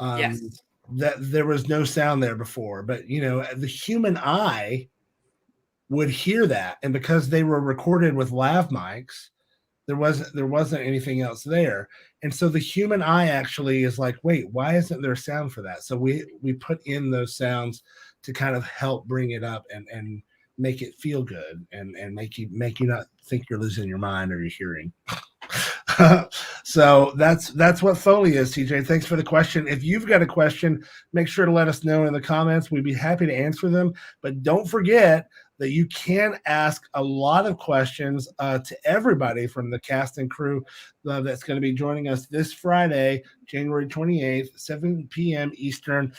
Yes. That there was no sound there before, but the human eye would hear that, and because they were recorded with lav mics, there wasn't anything else there, and so the human eye actually is like, wait, why isn't there sound for that? So we put in those sounds to kind of help bring it up and make it feel good and make you not think you're losing your mind or your hearing. So that's what Foley is, TJ. Thanks for the question. If you've got a question, make sure to let us know in the comments. We'd be happy to answer them, but don't forget that you can ask a lot of questions to everybody from the cast and crew that's going to be joining us this Friday, January 28th, 7 p.m. Eastern,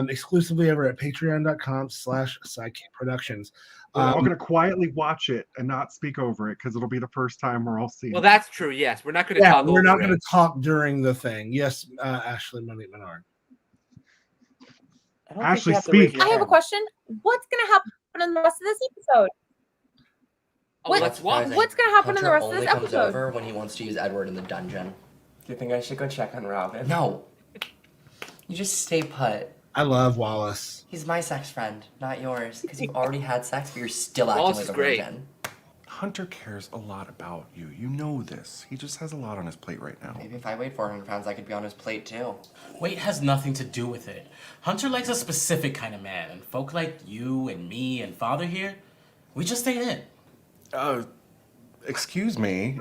exclusively over at patreon.com/SideKick Productions. We're all going to quietly watch it and not speak over it because it'll be the first time we're all seeing Well, it. that's true. Yes, we're not going to Yeah, talk. we're not over going to it. talk during the thing. Yes, Ashley Monique Menard. I don't Ashley, think you have to raise speak. your I have a hand. question. What's going to happen in the rest of this episode? Oh, let's watch. What's going to happen in the rest of only this comes episode? over when he wants to use Edward in the dungeon. Do you think I should go check on Robin? No. You just stay put. I love Wallace. He's my sex friend, not yours. Because you've already had sex, but you're still acting Wallace like is a great. virgin. Hunter cares a lot about you. You know this. He just has a lot on his plate right now. Maybe if I weighed 400 pounds, I could be on his plate too. Weight has nothing to do with it. Hunter likes a specific kind of man, and folk like you and me and Father here, we just ain't it. Excuse me.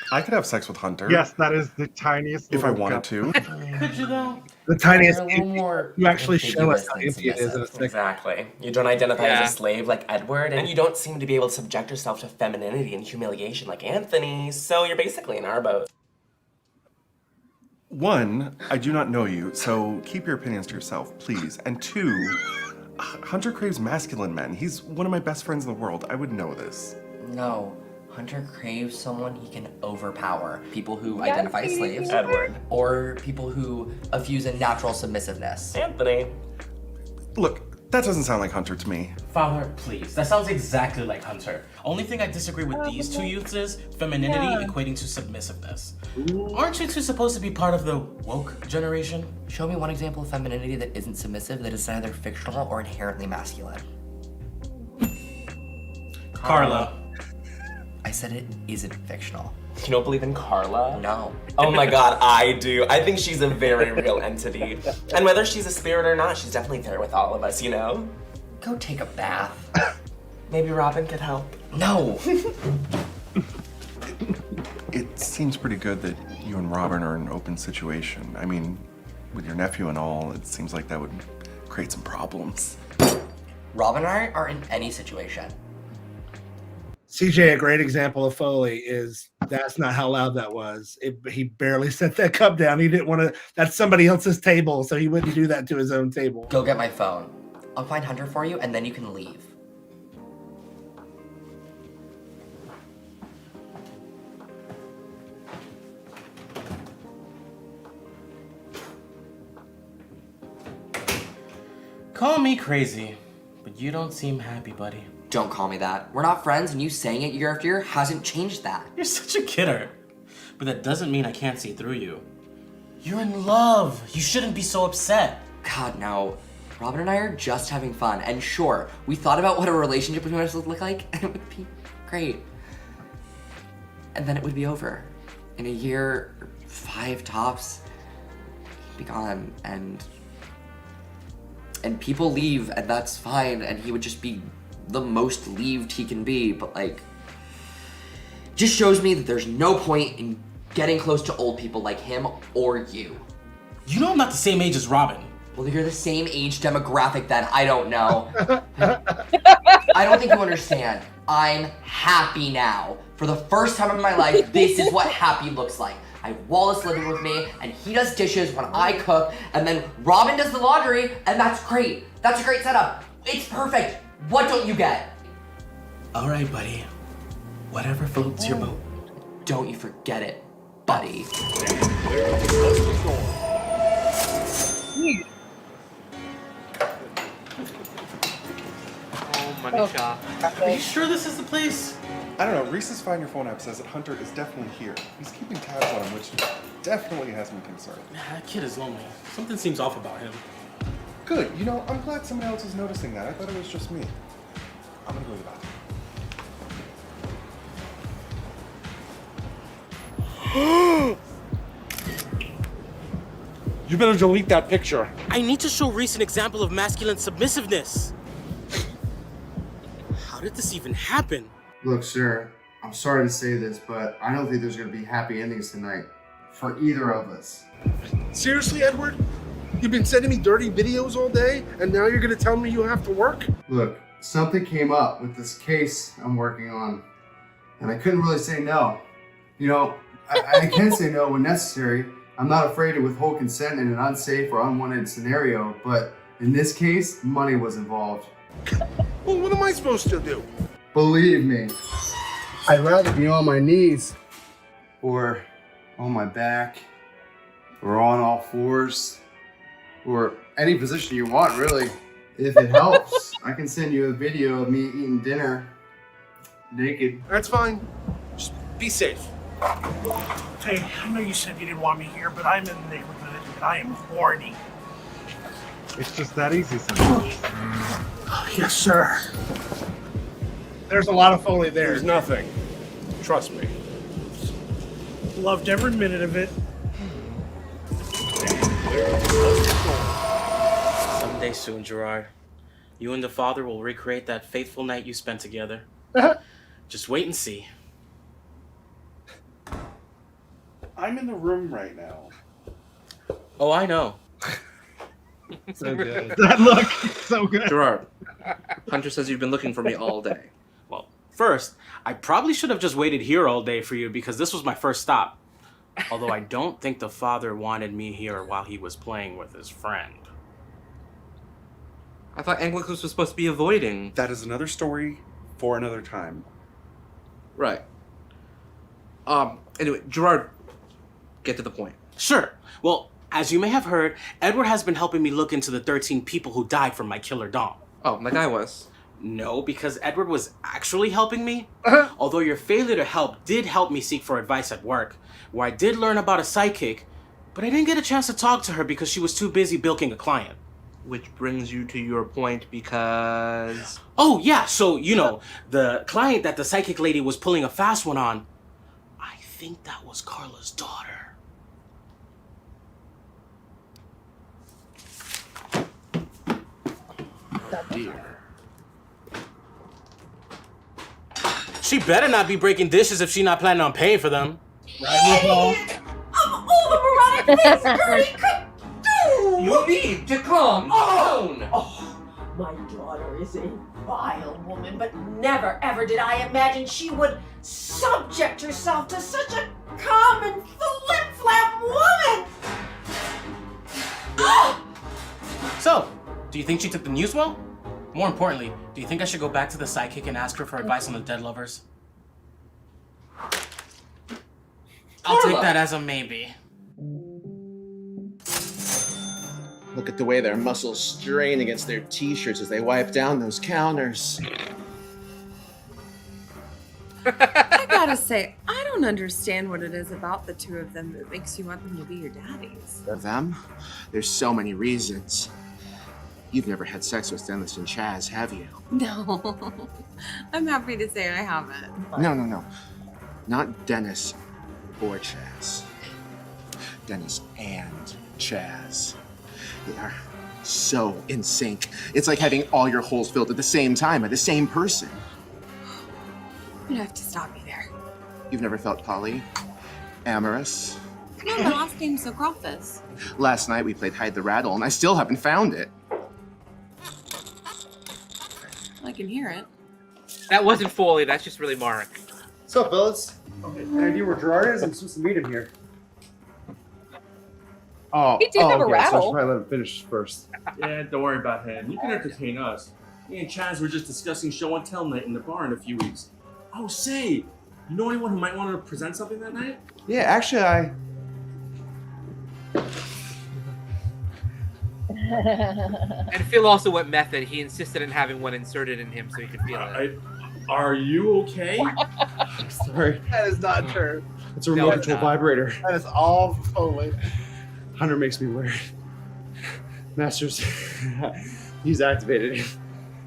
I could have sex with Hunter. Yes, that is the tiniest. If I little wanted cup. to. Could you though? The tiniest. You're a little more You actually show us how ambiguous empty than it is in a submissive. second. Exactly. You don't identify Yeah. as a slave like Edward, and you don't seem to be able to subject yourself to femininity and humiliation like Anthony, so you're basically in our boat. One, I do not know you, so keep your opinions to yourself, please. And two, Hunter craves masculine men. He's one of my best friends in the world. I would know this. No. Hunter craves someone he can overpower. People who Yes, identify as he slaves. is. Edward. Or people who effuse a natural submissiveness. Anthony. Look, that doesn't sound like Hunter to me. Father, please. That sounds exactly like Hunter. Only thing I disagree with these two youths is femininity equating to submissiveness. Aren't you two supposed to be part of the woke generation? Show me one example of femininity that isn't submissive, that is neither fictional or inherently masculine. Carla. I said it isn't fictional. You don't believe in Carla? No. Oh my god, I do. I think she's a very real entity. And whether she's a spirit or not, she's definitely there with all of us, you know? Go take a bath. Maybe Robin could help. No. It seems pretty good that you and Robin are in an open situation. I mean, with your nephew and all, it seems like that would create some problems. Robin and I are in any situation. CJ, a great example of Foley is that's not how loud that was. He barely set that cup down. He didn't want to. That's somebody else's table, so he wouldn't do that to his own table. Go get my phone. I'll find Hunter for you, and then you can leave. Call me crazy, but you don't seem happy, buddy. Don't call me that. We're not friends, and you saying it year after year hasn't changed that. You're such a kidder. But that doesn't mean I can't see through you. You're in love. You shouldn't be so upset. God, no. Robin and I are just having fun, and sure, we thought about what a relationship between us would look like, and it would be great. And then it would be over. In a year, 5 tops, he'd be gone, and people leave, and that's fine, and he would just be the most leaved he can be, but like, just shows me that there's no point in getting close to old people like him or you. You know I'm not the same age as Robin. Well, you're the same age demographic then, I don't know. I don't think you understand. I'm happy now. For the first time in my life, this is what happy looks like. I have Wallace living with me, and he does dishes when I cook, and then Robin does the laundry, and that's great. That's a great setup. It's perfect. What don't you get? All right, buddy. Whatever floats your boat. Don't you forget it, buddy. Oh, Manisha. Are you sure this is the place? I don't know. Reese's Find Your Phone app says that Hunter is definitely here. He's keeping tabs on him, which definitely has me concerned. That kid is lonely. Something seems off about him. Good. You know, I'm glad somebody else is noticing that. I thought it was just me. I'm gonna go to the bathroom. You better delete that picture. I need to show Reese an example of masculine submissiveness. How did this even happen? Look, sir, I'm sorry to say this, but I don't think there's going to be happy endings tonight for either of us. Seriously, Edward? You've been sending me dirty videos all day, and now you're gonna tell me you have to work? Look, something came up with this case I'm working on, and I couldn't really say no. You know, I can say no when necessary. I'm not afraid to withhold consent in an unsafe or unwanted scenario, but in this case, money was involved. Well, what am I supposed to do? Believe me, I'd rather be on my knees or on my back or on all fours or any position you want, really. If it helps, I can send you a video of me eating dinner naked. That's fine. Just be safe. Hey, I know you said you didn't want me here, but I'm in the neighborhood and I am horny. It's just that easy sometimes. Yes, sir. There's a lot of Foley there. There's nothing. Trust me. Loved every minute of it. Someday soon, Gerard, you and the father will recreate that faithful night you spent together. Just wait and see. I'm in the room right now. Oh, I know. So good. That look, so good. Gerard, Hunter says you've been looking for me all day. Well, first, I probably should have just waited here all day for you because this was my first stop. Although I don't think the father wanted me here while he was playing with his friend. I thought Anglicus was supposed to be avoiding. That is another story for another time. Right. Anyway, Gerard, get to the point. Sure. Well, as you may have heard, Edward has been helping me look into the 13 people who died from my killer dom. Oh, like I was. No, because Edward was actually helping me. Although your failure to help did help me seek for advice at work, where I did learn about a SideKick, but I didn't get a chance to talk to her because she was too busy bilking a client. Which brings you to your point because... Oh, yeah, so, you know, the client that the SideKick lady was pulling a fast one on, I think that was Carla's daughter. Dear. She better not be breaking dishes if she's not planning on paying for them. All the moronic things Gertie could do! You need to calm down! Oh, my daughter is a vile woman, but never ever did I imagine she would subject herself to such a common flip-flap woman! So, do you think she took the news well? More importantly, do you think I should go back to the SideKick and ask her for advice on the dead lovers? I'll take that as a maybe. Look at the way their muscles strain against their t-shirts as they wipe down those counters. I gotta say, I don't understand what it is about the two of them that makes you want them to be your daddies. For them? There's so many reasons. You've never had sex with Dennis and Chaz, have you? No, I'm happy to say I haven't. No. Not Dennis or Chaz. Dennis and Chaz. They are so in sync. It's like having all your holes filled at the same time by the same person. You have to stop me there. You've never felt amorous? No, the last game's so Grofus. Last night we played Hide the Rattle and I still haven't found it. I can hear it. That wasn't Foley, that's just really Mark. What's up, fellas? Okay, any idea where Gerard is? I'm supposed to meet him here. He did have a So I rattle. should probably let him finish first. Yeah, don't worry about him. You can entertain us. Me and Chaz were just discussing show and tell night in the bar in a few weeks. Oh, say, you know anyone who might want to present something that night? Yeah, actually, And Phil also went method. He insisted on having one inserted in him so he could feel it. Are you okay? Sorry. That is not true. It's a remote it's control not. vibrator. That is all Foley. Hunter makes me wear it. Masters, he's activated,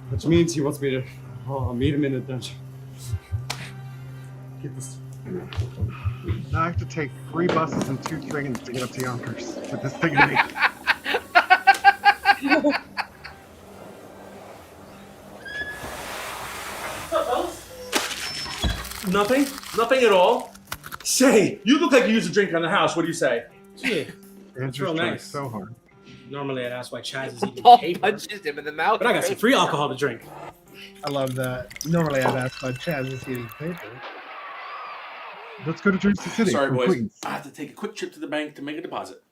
which means he wants me to meet him in the dungeon. Get this. Now I have to take 3 buses and 2 trains to get up to Yonkers for this thing to me. Nothing? Nothing at all? Say, you look like you used a drink on the house. What do you say? Gee, that's real nice. So hard. Normally I'd ask why Chaz is eating Paul paper, punches him in the mouth. but I got some free alcohol to drink. I love that. Normally I'd ask about Chaz is eating paper. Let's go to Jersey City. Sorry, from boys. Queens. I have to take a quick trip to the bank to make a deposit.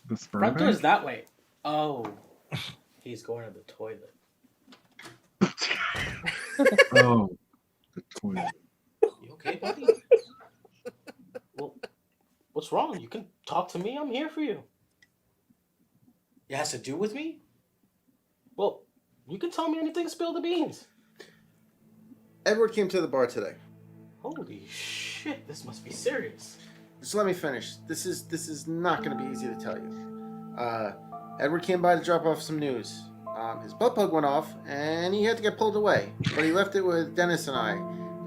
The sperm Front bank? door's that way. Oh, he's going to the toilet. Oh. You okay, buddy? Well, what's wrong? You can talk to me. I'm here for you. It has to do with me? Well, you can tell me anything. Spill the beans. Edward came to the bar today. Holy shit! This must be serious. Just let me finish. This is not going to be easy to tell you. Edward came by to drop off some news. His butt plug went off, and he had to get pulled away. But he left it with Dennis and I.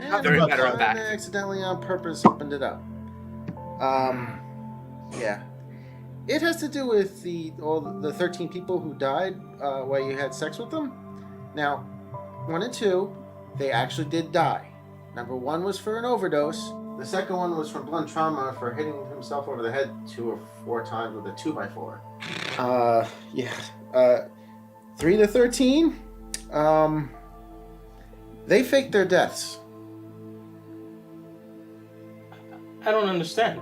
And Very matter of fact. accidentally on purpose opened it up. Yeah. It has to do with all the 13 people who died while you had sex with them. Now, 1 and 2, they actually did die. Number 1 was for an overdose. The second one was from blunt trauma for hitting himself over the head 2 or 4 times with a 2x4. Yeah. 3 to 13, they faked their deaths. I don't understand.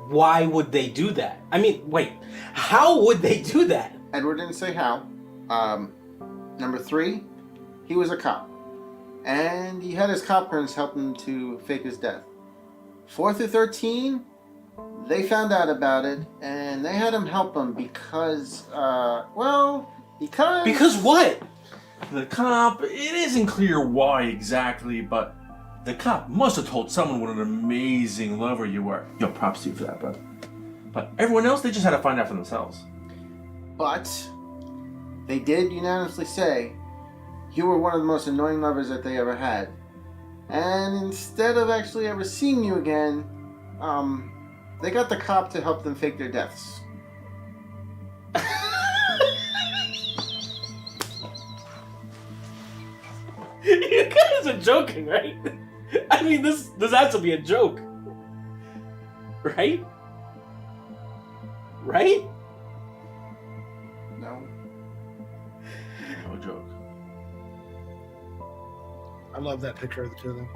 Why would they do that? I mean, wait, how would they do that? Edward didn't say how. Number 3, he was a cop. And he had his cop friends help him to fake his death. 4 through 13, they found out about it, and they had him help them because, because... Because what? The cop, it isn't clear why exactly, but the cop must have told someone what an amazing lover you were. Yo, props to you for that, brother. But everyone else, they just had to find out for themselves. But they did unanimously say you were one of the most annoying lovers that they ever had. And instead of actually ever seeing you again, they got the cop to help them fake their deaths. You guys are joking, right? I mean, this has to be a joke. Right? Right? No. No joke. I love that picture of the two of them.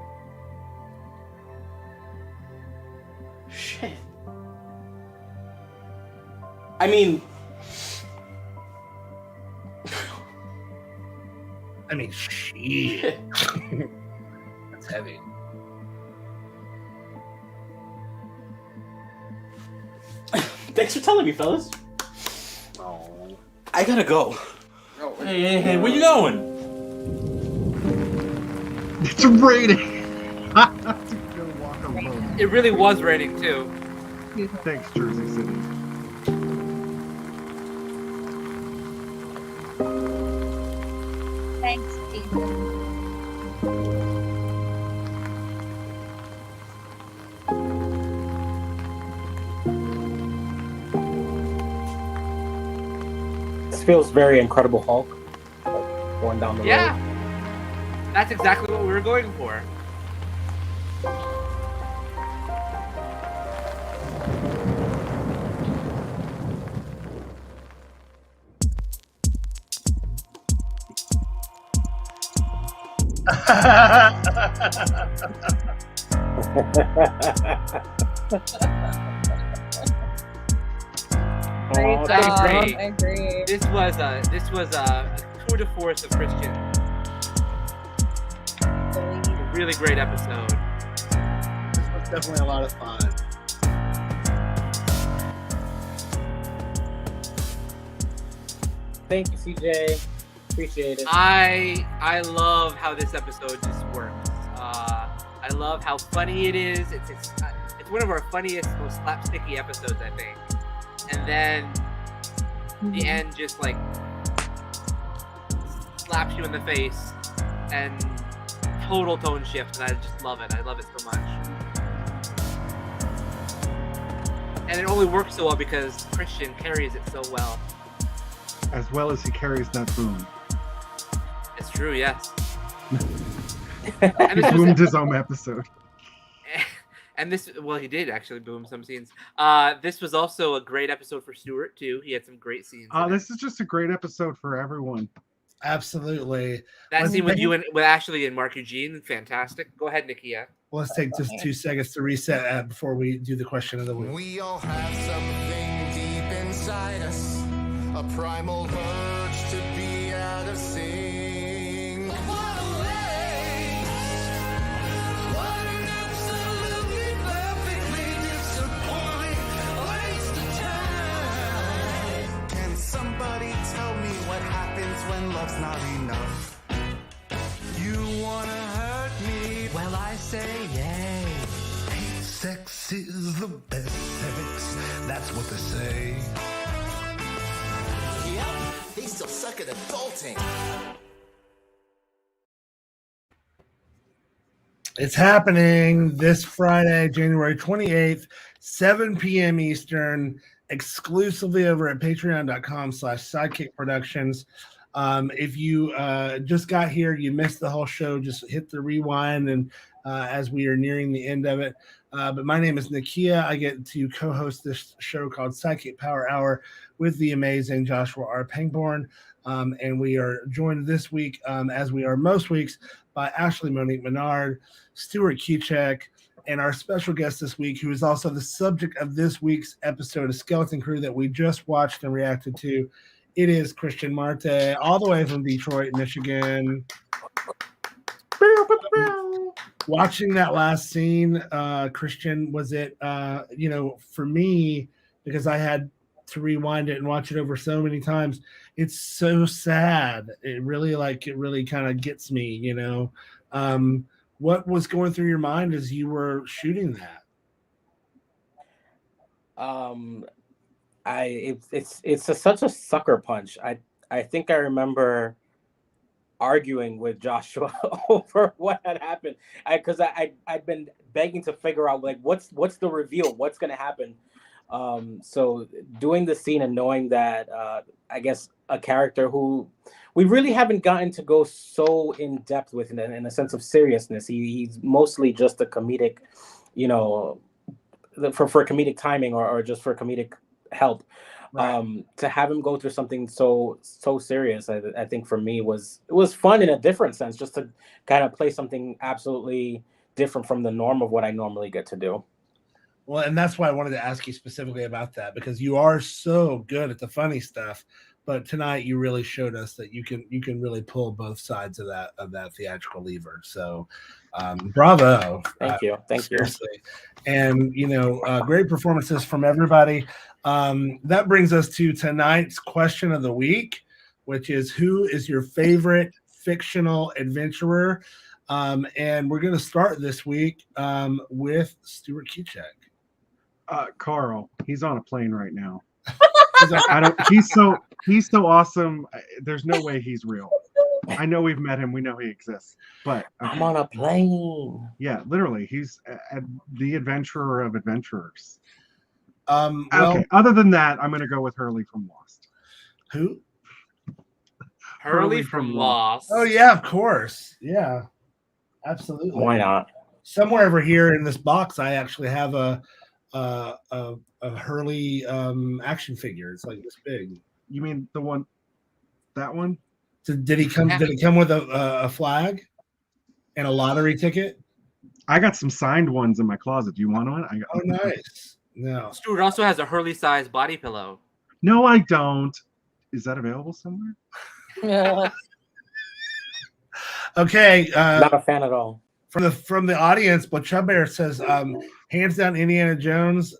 Shit. I mean... shit. That's heavy. Thanks for telling me, fellas. Oh. I gotta go. Hey, where you going? It's raining. It really was raining too. Thanks, Jersey City. Thanks, Ethan. This feels very Incredible Hulk, like going down the road. Yeah. That's exactly what we were going for. I agree. This was a tour de force of Christian. A really great episode. This was definitely a lot of fun. Thank you, CJ. Appreciate it. I love how this episode just works. I love how funny it is. It's one of our funniest, most slapsticky episodes, I think. And then the end just like slaps you in the face and total tone shift, and I just love it. I love it so much. And it only works so well because Christian carries it so well. As well as he carries that boom. It's true, yes. He boomed his own episode. And this, well, he did actually boom some scenes. This was also a great episode for Stuart too. He had some great scenes. This is just a great episode for everyone. Absolutely. That scene with you and with Ashley and Mark Eugene, fantastic. Go ahead, Nakia. Well, let's take just 2 seconds to reset before we do the question of the week. We all have something deep inside us, a primal urge to be out of sync. Sex is the best sex. That's what they say. Yep, they still suck at adulting. It's happening this Friday, January 28th, 7 p.m. Eastern, exclusively over at patreon.com/sidekick productions. If you just got here, you missed the whole show, just hit the rewind and as we are nearing the end of it. But my name is Nakia. I get to co-host this show called SideKick Power Hour with the amazing Joshua R. Pangborn. And we are joined this week, as we are most weeks, by Ashley Monique Menard, Stuart Kiczek, and our special guest this week, who is also the subject of this week's episode of Skeleton Crew that we just watched and reacted to. It is Christian Marte, all the way from Detroit, Michigan. Watching that last scene, Christian, was it, for me, because I had to rewind it and watch it over so many times, it's so sad. It really kind of gets me, What was going through your mind as you were shooting that? It's such a sucker punch. I think I remember arguing with Joshua over what had happened, because I'd been begging to figure out what's the reveal, what's gonna happen. So doing the scene and knowing that I guess a character who we really haven't gotten to go so in depth with in a sense of seriousness. He's mostly just a comedic, for comedic timing or just for comedic help. Right. To have him go through something so serious, I think for me it was fun in a different sense, just to kind of play something absolutely different from the norm of what I normally get to do. Well, and that's why I wanted to ask you specifically about that, because you are so good at the funny stuff, but tonight you really showed us that you can really pull both sides of that theatrical lever. So, bravo! Thank you. Seriously. And great performances from everybody. That brings us to tonight's question of the week, which is, who is your favorite fictional adventurer? And we're going to start this week with Stuart Kiczek. Carl, he's on a plane right now. He's so awesome. There's no way he's real. I know we've met him. We know he exists. But I'm on a plane. Yeah, literally, he's the adventurer of adventurers. Okay. Other than that, I'm going to go with Hurley from Lost. Who? Hurley from Lost. Oh yeah, of course. Yeah, absolutely. Why not? Somewhere over here in this box, I actually have a Hurley action figure. It's like this big. You mean the one? That one? Did he come? Did it come with a flag and a lottery ticket? I got some signed ones in my closet. Do you want one? Oh, nice. No. Stuart also has a Hurley-sized body pillow. No, I don't. Is that available somewhere? Yeah. Okay. Not a fan at all. From the audience, but Chub Bear says, hands down, Indiana Jones,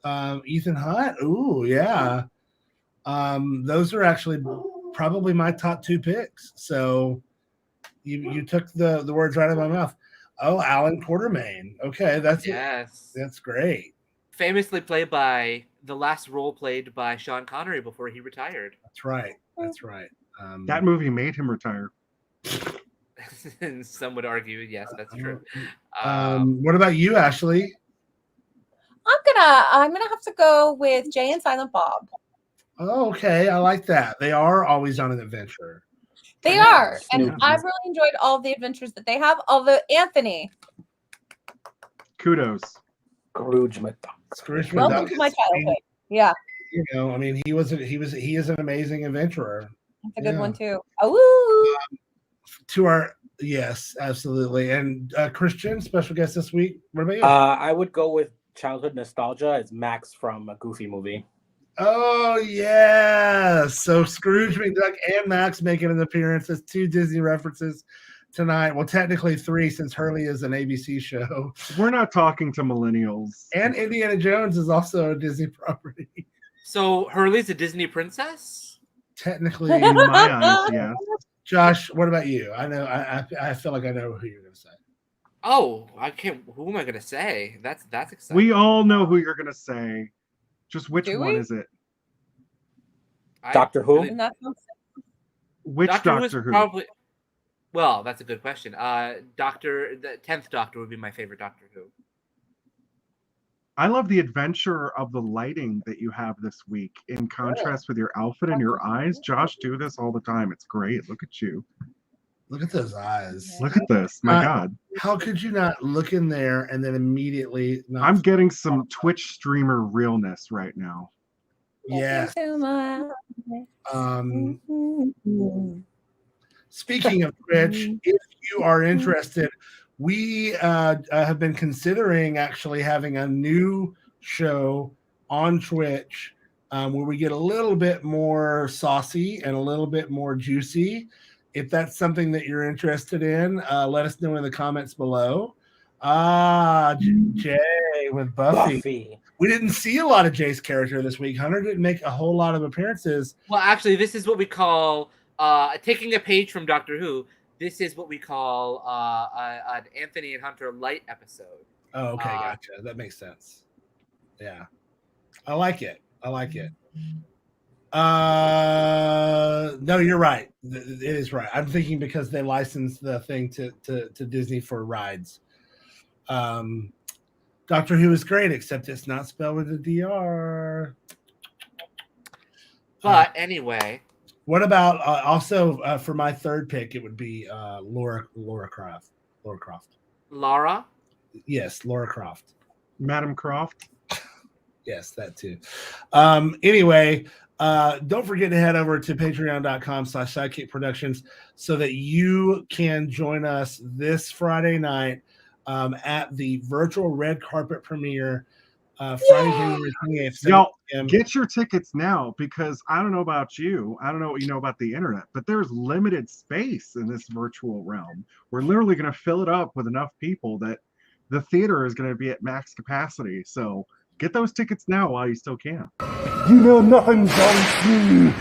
Ethan Hunt. Ooh, yeah. Those are actually probably my top two picks. So you took the words right out of my mouth. Oh, Alan Quartermain. Okay, that's great. Famously played by the last role played by Sean Connery before he retired. That's right. That movie made him retire. Some would argue, yes, that's true. What about you, Ashley? I'm gonna have to go with Jay and Silent Bob. Oh, okay, I like that. They are always on an adventure. They are, and I've really enjoyed all the adventures that they have. Although Anthony, kudos, Scrooge McDuck. Welcome to my childhood. Yeah, he is an amazing adventurer. That's a good one too. Oh, yes, absolutely. And Christian, special guest this week. What about you? I would go with childhood nostalgia. It's Max from a Goofy movie. Oh yeah, so Scrooge McDuck and Max making an appearance as two Disney references tonight. Well, technically three, since Hurley is an ABC show. We're not talking to millennials. And Indiana Jones is also a Disney property. So Hurley's a Disney princess? Technically, in my eyes, yes. Josh, what about you? I know I feel like I know who you're going to say. Oh, I can't. Who am I gonna say? That's exciting. We all know who you're gonna say. Just which Do one we? is it? Doctor Who? And that's not- Which Doctor Who? Probably. Well, that's a good question. The 10th Doctor would be my favorite Doctor Who. I love the adventure of the lighting that you have this week in contrast with your outfit and your eyes. Josh, do this all the time. It's great. Look at you. Look at those eyes. Look at this. My God. How could you not look in there and then immediately not I'm getting some Twitch streamer realness right now. Yes. Speaking of Twitch, if you are interested, we have been considering actually having a new show on Twitch where we get a little bit more saucy and a little bit more juicy. If that's something that you're interested in, let us know in the comments below. Jay with Buffy. We didn't see a lot of Jay's character this week. Hunter didn't make a whole lot of appearances. Well, actually, this is what we call taking a page from Doctor Who. This is what we call an Anthony and Hunter light episode. Oh, okay, gotcha. That makes sense. Yeah, I like it. No, you're right. It is right. I'm thinking because they licensed the thing to Disney for rides. Doctor Who is great, except it's not spelled with a DR. But anyway, what about also for my third pick? It would be Laura Croft. Lara? Yes, Laura Croft. Madam Croft. Yes, that too. Anyway, don't forget to head over to patreon.com/SideKick Productions so that you can join us this Friday night at the virtual red carpet premiere Friday, January 28th. Y'all, get your tickets now because I don't know about you. I don't know what you know about the internet, but there's limited space in this virtual realm. We're literally going to fill it up with enough people that the theater is going to be at max capacity. So get those tickets now while you still can. You know nothing, don't you?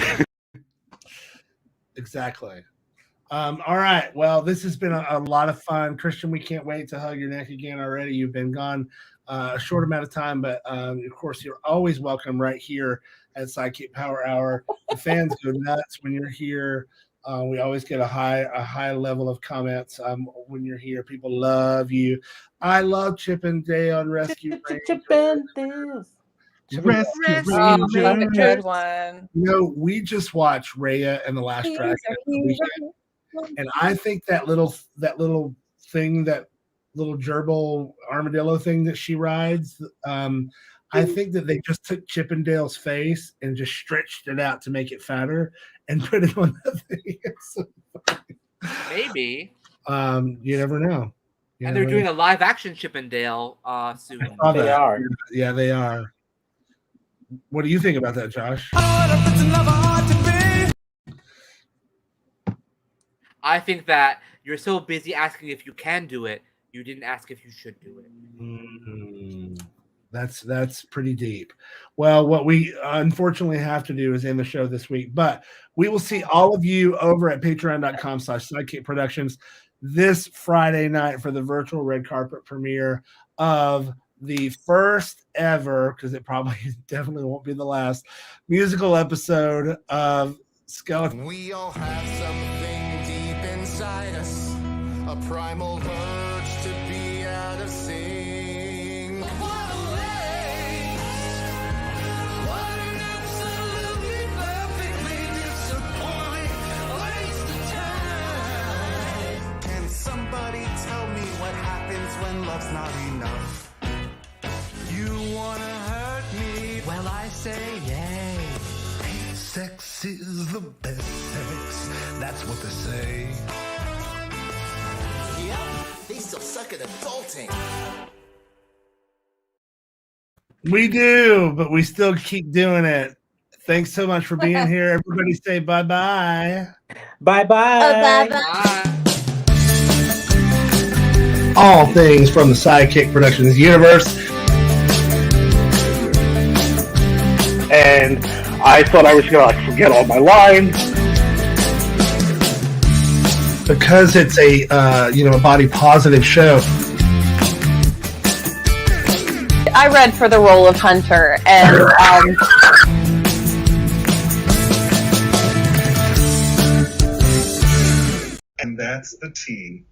Exactly. All right. Well, this has been a lot of fun. Christian, we can't wait to hug your neck again already. You've been gone a short amount of time, but of course, you're always welcome right here at SideKick Power Hour. The fans go nuts when you're here. We always get a high level of comments when you're here. People love you. I love Chip and Dale on Rescue Rangers. Rescue good one. You know, we just watched Raya and the Last Dragon this weekend, and I think that little thing, that little gerbil armadillo thing that she rides, I think that they just took Chip and Dale's face and just stretched it out to make it fatter and put it on that thing. So maybe. You never know. And they're doing a live action Chip and Dale soon. They are. Yeah, they are. What do you think about that, Josh? I think that you're so busy asking if you can do it, you didn't ask if you should do it. That's pretty deep. Well, what we unfortunately have to do is end the show this week, but we will see all of you over at patreon.com/SideKick Productions this Friday night for the virtual red carpet premiere of the first ever, because it probably definitely won't be the last, musical episode of Skeleton. We all have something deep inside us, a primal urge to be out of sync. What a waste! What an absolutely perfectly disappointing waste of time. Can somebody tell me what happens when love's not enough? You wanna hurt me? Well, I say yay. Sex is the best sex. That's what they say. Yep, they still suck at adulting. We do, but we still keep doing it. Thanks so much for being here. Everybody say bye-bye. Bye-bye. Bye. All things from the SideKick Productions universe. And I thought I was going to forget all my lines. Because it's a body positive show, I read for the role of Hunter, and And that's the tea.